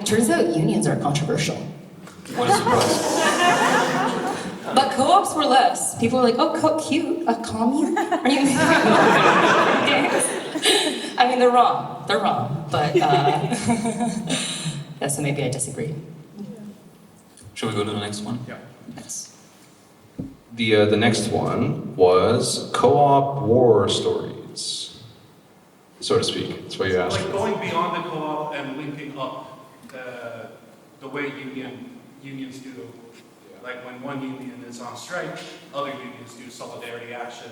turns out unions are controversial. What is the price? But co-ops were less. People were like, oh, cute, a commune? Are you I mean, they're wrong. They're wrong. But, yeah, so maybe I disagree. Should we go to the next one? Yeah. Yes. The next one was co-op war stories, so to speak. That's what you asked. Like going beyond the co-op and linking up the way unions do. Like when one union is on strike, other unions do solidarity action.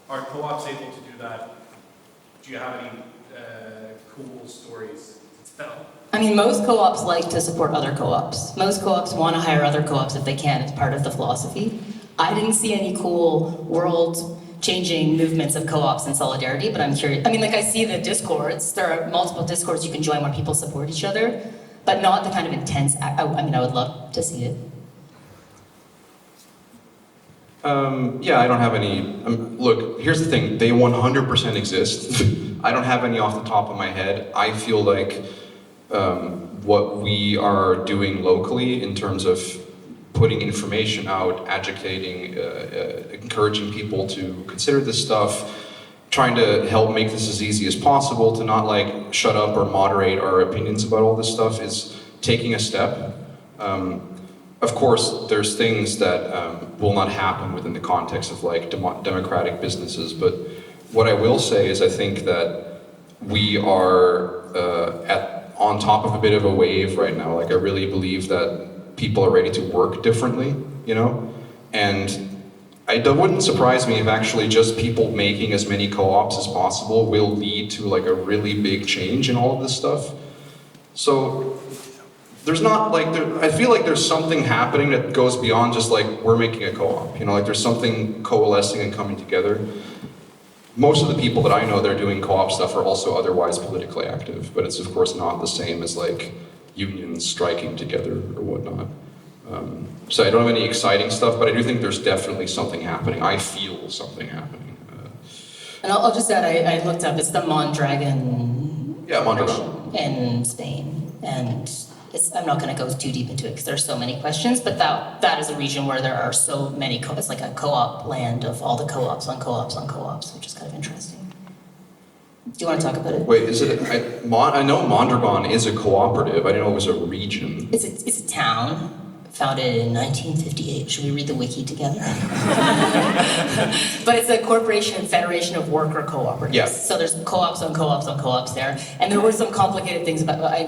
Are co-ops able to do that? Do you have any cool stories to tell? I mean, most co-ops like to support other co-ops. Most co-ops want to hire other co-ops if they can. It's part of the philosophy. I didn't see any cool world-changing movements of co-ops and solidarity, but I'm curious. I mean, like I see the discords. There are multiple discords you can join where people support each other, but not the kind of intense. I mean, I would love to see it. Yeah, I don't have any. Look, here's the thing. They 100% exist. I don't have any off the top of my head. I feel like what we are doing locally in terms of putting information out, educating, encouraging people to consider this stuff, trying to help make this as easy as possible, to not like shut up or moderate our opinions about all this stuff is taking a step. Of course, there's things that will not happen within the context of like democratic businesses, but what I will say is I think that we are on top of a bit of a wave right now. Like I really believe that people are ready to work differently, you know? And it wouldn't surprise me if actually just people making as many co-ops as possible will lead to like a really big change in all of this stuff. So there's not like, I feel like there's something happening that goes beyond just like, we're making a co-op, you know, like there's something coalescing and coming together. Most of the people that I know that are doing co-op stuff are also otherwise politically active, but it's of course not the same as like unions striking together or whatnot. So I don't have any exciting stuff, but I do think there's definitely something happening. I feel something happening. And I'll just add, I looked up, it's the Mondragon. Yeah, Mondragon. In Spain, and I'm not going to go too deep into it because there's so many questions, but that is a region where there are so many, it's like a co-op land of all the co-ops on co-ops on co-ops, which is kind of interesting. Do you want to talk about it? Wait, is it, I know Mondragon is a cooperative, I didn't know it was a region. It's a town founded in 1958. Should we read the wiki together? But it's a corporation and federation of worker cooperatives. Yeah. So there's co-ops on co-ops on co-ops there. And there were some complicated things about, I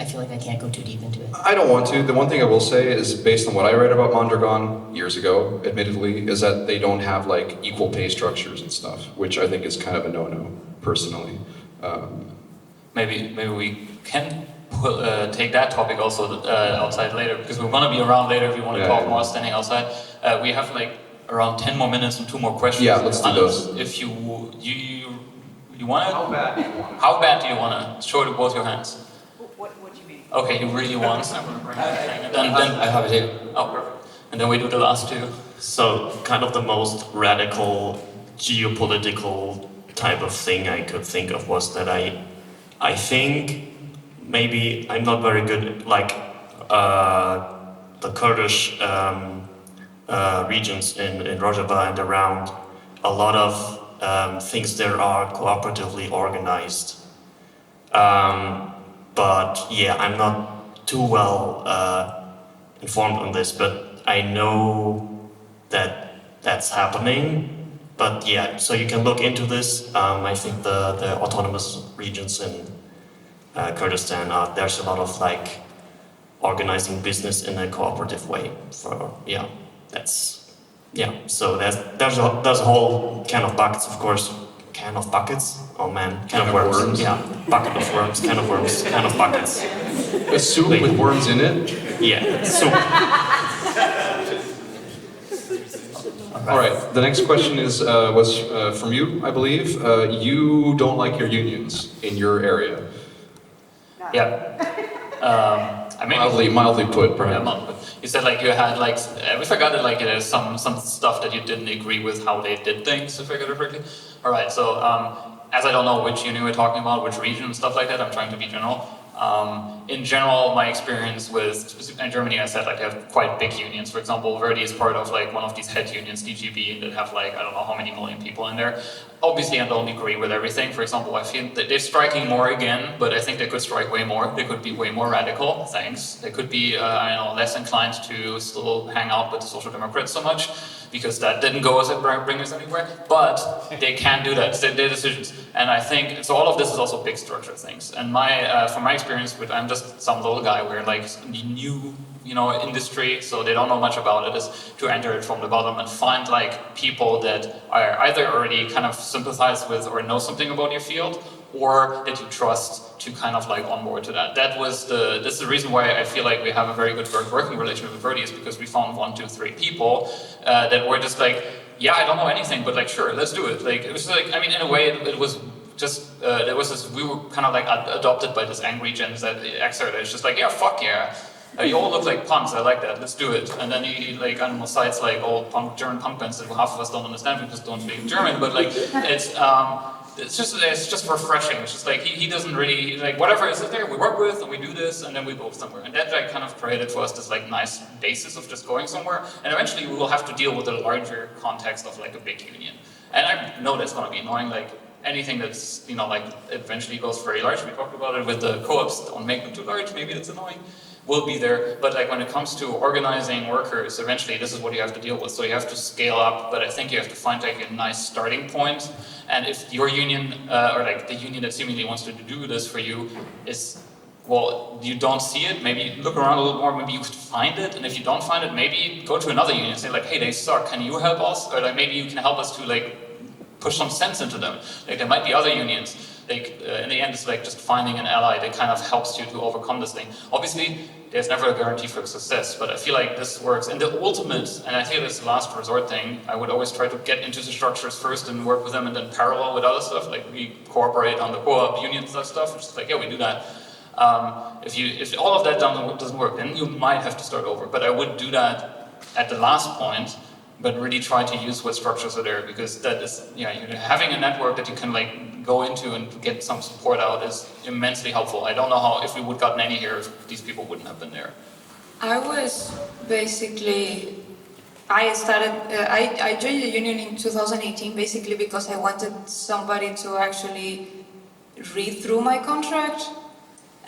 feel like I can't go too deep into it. I don't want to. The one thing I will say is, based on what I read about Mondragon years ago, admittedly, is that they don't have like equal pay structures and stuff, which I think is kind of a no-no, personally. Maybe we can take that topic also outside later, because we want to be around later if you want to talk more standing outside. We have like around 10 more minutes and 2 more questions. Yeah, let's do those. If you want to? How bad do you want to? Show it with both your hands. What do you mean? Okay, he really wants. I'm going to bring it. Then I have it here. Oh, perfect. And then we do the last 2. So, kind of the most radical geopolitical type of thing I could think of was that I think maybe I'm not very good, like the Kurdish regions in Rojava and around, a lot of things there are cooperatively organized. But yeah, I'm not too well informed on this, but I know that that's happening. But yeah, so you can look into this. I think the autonomous regions in Kurdistan, there's a lot of like organizing business in a cooperative way. So there's a whole can of buckets, of course. Can of buckets? Oh man, can of worms. Yeah, bucket of worms, can of worms, can of buckets. A soup with worms in it? Yeah, soup. All right, the next question was from you, I believe. You don't like your unions in your area. Yeah. I mean, mildly put, perhaps. Yeah, you said like you had like, we forgot that like there's some stuff that you didn't agree with how they did things, if I got it correctly. All right, so as I don't know which union we're talking about, which region and stuff like that, I'm trying to be general. In general, my experience with, in Germany, I said like they have quite big unions. For example, Verdi is part of like one of these head unions, DGB, that have like, I don't know how many million people in there. Obviously, I don't agree with everything. For example, I feel that they're striking more again, but I think they could strike way more. They could be way more radical, thanks. They could be, I don't know, less inclined to still hang out with the Social Democrats so much, because that didn't go as a bring us anywhere. But they can do that. It's their decisions. And I think, so all of this is also big structure things. And from my experience, with I'm just some little guy, we're like new, industry, so they don't know much about it, is to enter it from the bottom and find like people that are either already kind of sympathize with or know something about your field, or that you trust to kind of like on board to that. This is the reason why I feel like we have a very good working relationship with Verdi, is because we found 1, 2, 3 people that were just like, yeah, I don't know anything, but like, sure, let's do it. Like, it was like, I mean, in a way, it was just, there was this, we were kind of like adopted by this angry Gen Z Xer that's just like, yeah, fuck yeah. You all look like punks, I like that, let's do it. And then he like, I don't know, sites like old German punk bands that half of us don't understand because don't speak German, but like, it's just refreshing. It's just like, he doesn't really, like, whatever is there, we work with, and we do this, and then we go somewhere. And that like kind of created for us this like nice basis of just going somewhere. And eventually we will have to deal with the larger context of like a big union. And I know that's gonna be annoying, like, anything that's, like, eventually goes very large. We talked about it with the co-ops, don't make them too large, maybe that's annoying. Will be there, but like when it comes to organizing workers, eventually this is what you have to deal with. So you have to scale up, but I think you have to find like a nice starting point. And if your union, or like the union that seemingly wants to do this for you is, well, you don't see it, maybe look around a little more, maybe you could find it. And if you don't find it, maybe go to another union and say like, hey, they suck, can you help us? Or like maybe you can help us to like push some sense into them. Like there might be other unions. Like, in the end, it's like just finding an ally that kind of helps you to overcome this thing. Obviously, there's never a guarantee for success, but I feel like this works. And the ultimate, and I think this last resort thing, I would always try to get into the structures first and work with them, and then parallel with other stuff, like we cooperate on the co-op union stuff, which is like, yeah, we do that. If all of that doesn't work, then you might have to start over. But I would do that at the last point, but really try to use what structures are there, because that is, having a network that you can like go into and get some support out is immensely helpful. I don't know how, if we would gotten any here, if these people wouldn't have been there. I was basically, I joined the union in 2018 basically because I wanted somebody to actually read through my contract.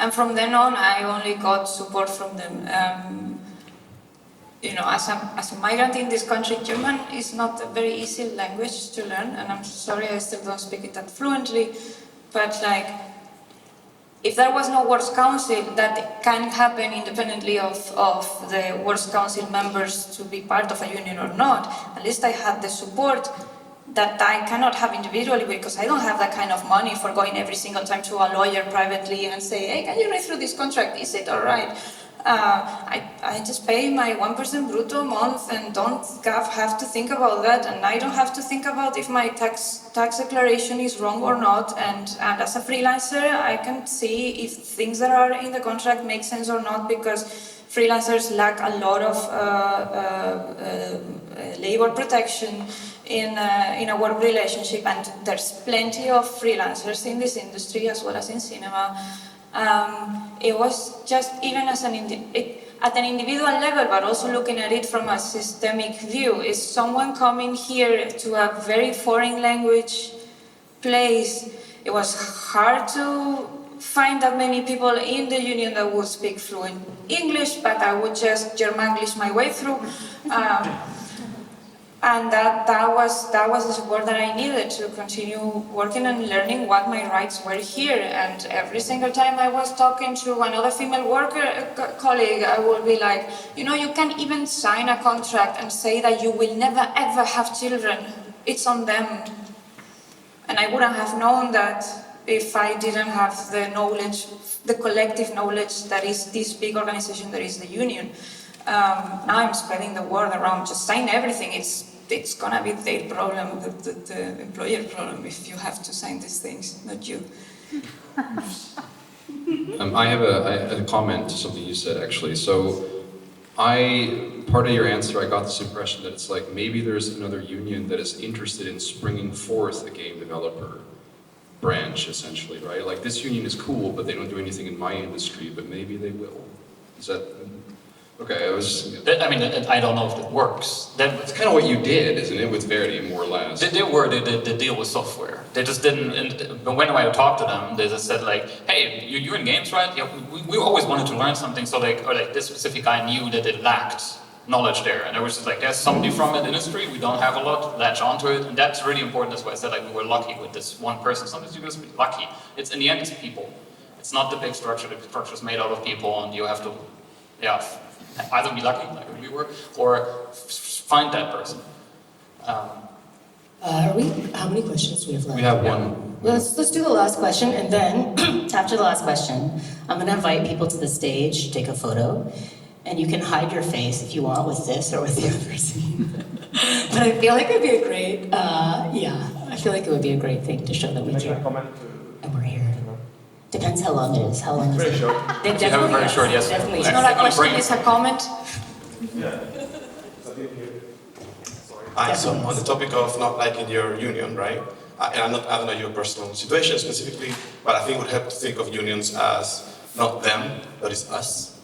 And from then on, I only got support from them. as a migrant in this country, German is not a very easy language to learn, and I'm sorry I still don't speak it that fluently, but like, if there was no Works Council, that can happen independently of the Works Council members to be part of a union or not. At least I had the support that I cannot have individually because I don't have that kind of money for going every single time to a lawyer privately and say, hey, can you read through this contract? Is it all right? I just pay my 1% brutto a month and don't have to think about that, and I don't have to think about if my tax declaration is wrong or not, and as a freelancer I can see if things that are in the contract make sense or not, because freelancers lack a lot of labor protection in a work relationship, and there's plenty of freelancers in this industry as well as in cinema. It was just, even as at an individual level, but also looking at it from a systemic view, is someone coming here to a very foreign language place. It was hard to find that many people in the union that would speak fluent English, but I would just Germanglish my way through. And that was the support that I needed to continue working and learning what my rights were here. And every single time I was talking to another female colleague, I would be like, you can even sign a contract and say that you will never ever have children. It's on them. And I wouldn't have known that if I didn't have the knowledge, the collective knowledge that is this big organization that is the union. Now I'm spreading the word around, just sign everything. It's gonna be their problem, the employer problem, if you have to sign these things, not you. I have a comment to something you said, actually. So part of your answer, I got this impression that it's like maybe there's another union that is interested in springing forth a game developer branch, essentially, right? Like, this union is cool, but they don't do anything in my industry, but maybe they will. Is that... Okay, I don't know if it works. That's kind of what you did, isn't it, with Verdi, more or less? They were the deal with software. They just didn't. But when I talked to them, they just said like, "Hey, you're in games, right? Yeah, we always wanted to learn something." So this specific guy knew that it lacked knowledge there, and I was just like, "There's somebody from that industry. We don't have a lot. Latch onto it, and that's really important." That's why I said like we were lucky with this one person. Sometimes you just be lucky. It's in the end, it's people. It's not the big structure. The structure is made out of people, and you have to, either be lucky, like we were, or find that person. How many questions do we have left? We have one. Let's do the last question, and then after the last question, I'm going to invite people to the stage, take a photo, and you can hide your face if you want with this or with the other scene. But I feel like it'd be a great, I feel like it would be a great thing to show that we care. And we're here. Depends how long it is. How long is it? Very short. If you have it very short, yes. Definitely. It's not a question, it's a comment. So on the topic of not liking your union, right? And I don't know your personal situation specifically, but I think it would help to think of unions as not them, but it's us.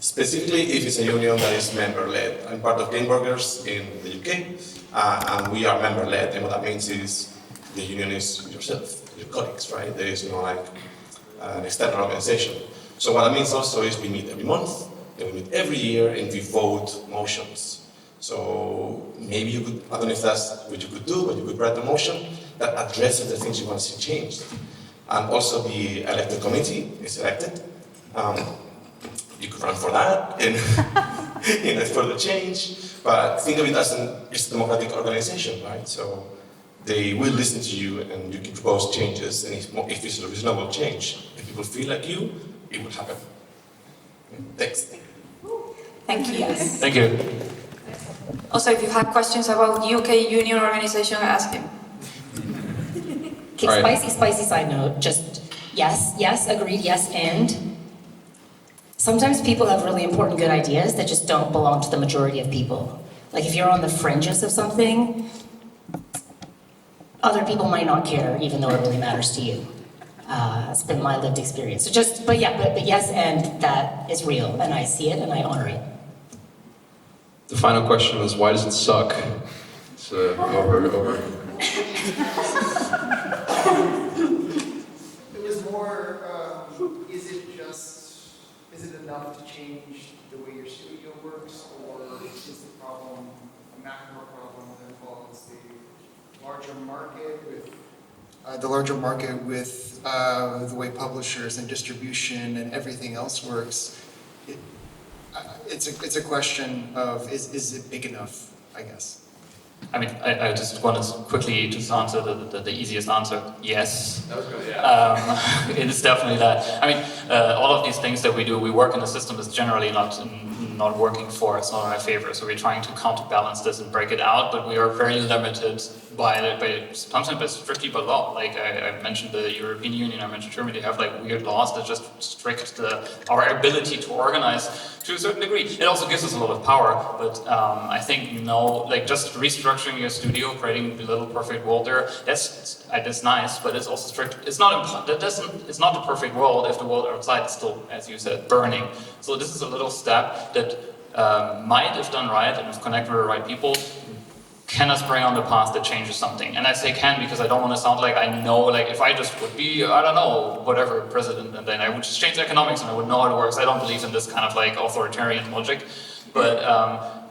Specifically, if it's a union that is member-led. I'm part of Game Burgers in the UK, and we are member-led, and what that means is the union is yourself, your colleagues, right? There is an external organization. So what that means also is we meet every month, and we meet every year, and we vote motions. So maybe you could, I don't know if that's what you could do, but you could write a motion that addresses the things you want to see changed. And also the elected committee is elected. You could run for that and for the change, but think of it as it's a democratic organization, right? So they will listen to you and you can propose changes, and if it's a reasonable change, if people feel like you, it will happen. Thanks. Thank you. Yes. Thank you. Also, if you have questions about UK union organization, ask him. Okay, spicy side note, just yes, agreed, yes, and sometimes people have really important good ideas that just don't belong to the majority of people. Like if you're on the fringes of something, other people might not care, even though it really matters to you. It's been my lived experience. So but yes, and that is real, and I see it and I honor it. The final question was, why does it suck? It's over. It was more, is it enough to change the way your studio works, or problem, a macro problem that involves the larger market with the way publishers and distribution and everything else works. It's a question of is it big enough, I guess. I mean, I just want to quickly just answer the easiest answer. Yes. That was good, yeah. It is definitely that. I mean, all of these things that we do, we work in a system that's generally not working for us, not in our favor. So we're trying to counterbalance this and break it out, but we are very limited by sometimes by strictly by law. Like I mentioned the European Union, I mentioned Germany, they have like weird laws that just restrict our ability to organize to a certain degree. It also gives us a lot of power, but I think like just restructuring your studio, creating the little perfect world there, that's nice, but it's also strict. It's not the perfect world if the world outside is still, as you said, burning. So this is a little step that might, if done right and if connected with the right people, can us bring on the path that changes something. And I say can because I don't want to sound like I know, like if I just would be, I don't know, whatever president, and then I would just change economics and I would know how it works. I don't believe in this kind of like authoritarian logic, but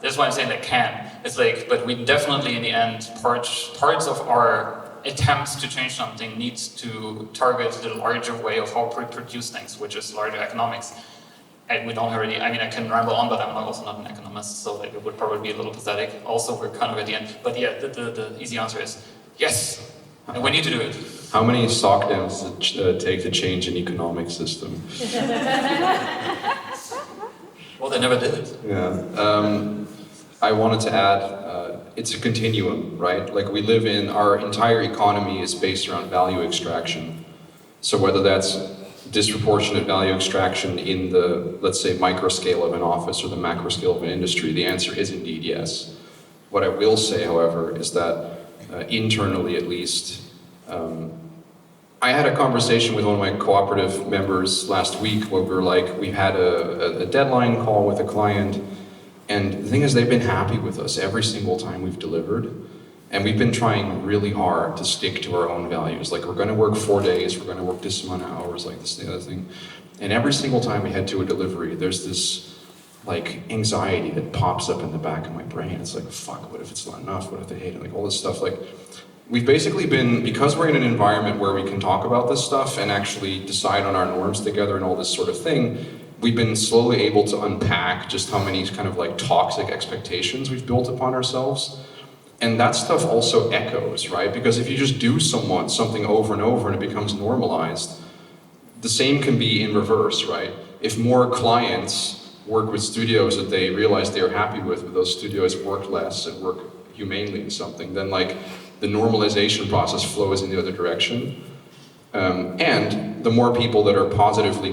that's why I'm saying that can. It's like, but we definitely in the end, parts of our attempts to change something needs to target the larger way of how we produce things, which is larger economics. And we don't already, I mean, I can ramble on, but I'm also not an economist, so like it would probably be a little pathetic. Also, we're kind of at the end. But yeah, the easy answer is yes, and we need to do it. How many sock dams does it take to change an economic system? Well, they never did it. Yeah. I wanted to add, it's a continuum, right? Like we live in, our entire economy is based around value extraction. So whether that's disproportionate value extraction in the, let's say, micro scale of an office or the macro scale of an industry, the answer is indeed yes. What I will say, however, is that internally at least, I had a conversation with one of my cooperative members last week where we had a deadline call with a client, and the thing is they've been happy with us every single time we've delivered. And we've been trying really hard to stick to our own values. Like, we're going to work 4 days, we're going to work this amount of hours, like this, the other thing. And every single time we head to a delivery, there's this, like, anxiety that pops up in the back of my brain. It's like, fuck, what if it's not enough? What if they hate it? Like, all this stuff. Like, we've basically been, because we're in an environment where we can talk about this stuff and actually decide on our norms together and all this sort of thing, we've been slowly able to unpack just how many kind of, like, toxic expectations we've built upon ourselves. And that stuff also echoes, right? Because if you just do something over and over and it becomes normalized, the same can be in reverse, right? If more clients work with studios that they realize they are happy with, but those studios work less and work humanely in something, then like the normalization process flows in the other direction. And the more people that are positively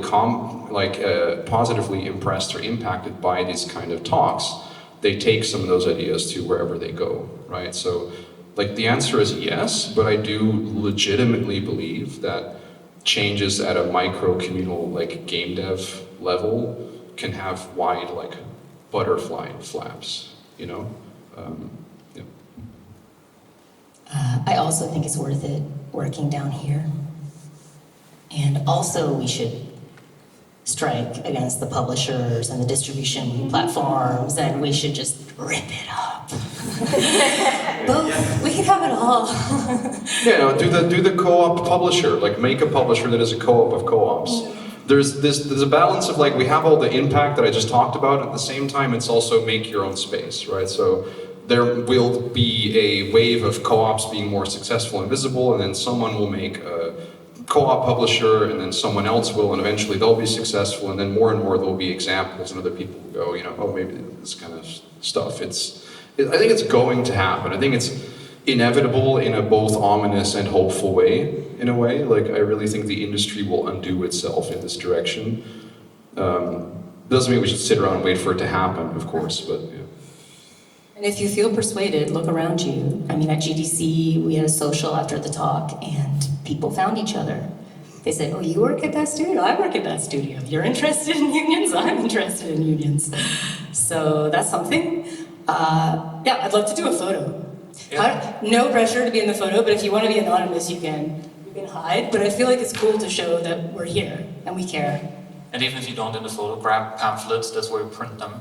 impressed or impacted by these kind of talks, they take some of those ideas to wherever they go, right? So, like, the answer is yes, but I do legitimately believe that changes at a micro communal, like, game dev level can have wide, like, butterfly flaps, you know? Yeah. I also think it's worth it working down here. And also we should strike against the publishers and the distribution platforms, and we should just rip it up. Both, we can have it all. Yeah, no, do the co-op publisher, like make a publisher that is a co-op of co-ops. There's a balance of like, we have all the impact that I just talked about, at the same time it's also make your own space, right? So there will be a wave of co-ops being more successful and visible, and then someone will make a co-op publisher, and then someone else will, and eventually they'll be successful, and then more there'll be examples, and other people will go, you know, oh, maybe this kind of stuff. I think it's going to happen. I think it's inevitable in a both ominous and hopeful way, in a way. Like, I really think the industry will undo itself in this direction. Doesn't mean we should sit around and wait for it to happen, of course, but yeah. And if you feel persuaded, look around you. I mean, at GDC, we had a social after the talk, and people found each other. They said, oh, you work at that studio? I work at that studio. You're interested in unions? I'm interested in unions. So that's something. Yeah, I'd love to do a photo. Yeah. No pressure to be in the photo, but if you want to be anonymous, you can hide. But I feel like it's cool to show that we're here and we care. And even if you don't in the photo, grab pamphlets, that's where we print them.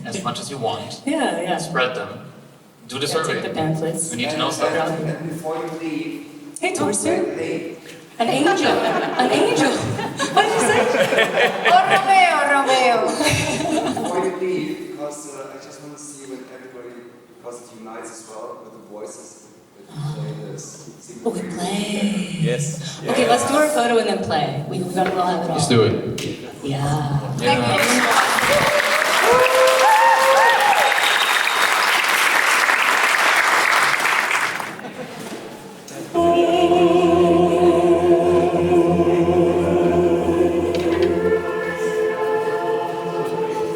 as much as you want. Yeah, yeah. Spread them. Do the Yeah, survey. take the pamphlets. We need to know stuff. And before you leave, Hey, Torsten. they An angel. An angel. What did you say? Oh, Romeo, Romeo. before you leave, because I just want to see when everybody, because it unites as well with the voices, that you play this. Oh, we play. Yes. Okay, let's do our photo and then play. We gotta all have it all. Let's do it. Yeah.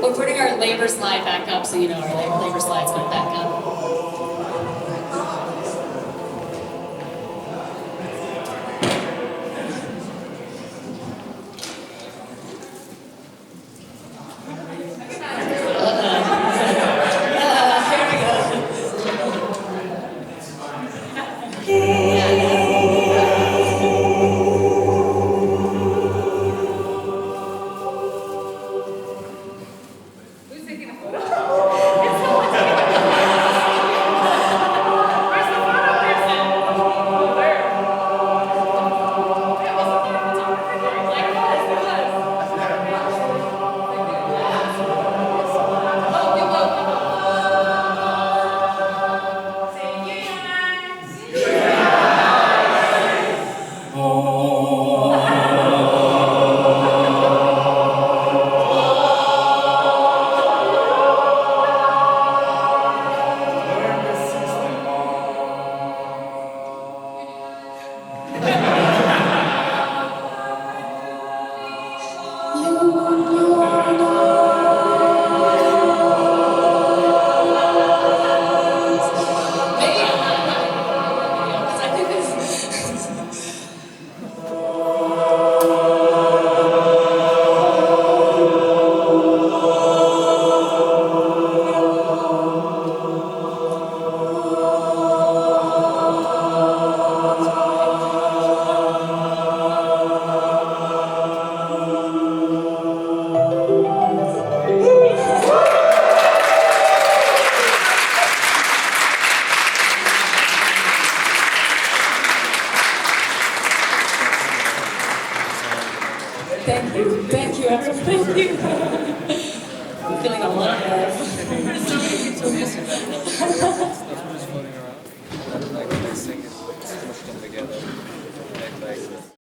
We're putting our labor slide back up, so you know our labor slide's going back up. Thank you, everyone. Thank you. I'm feeling a lot better.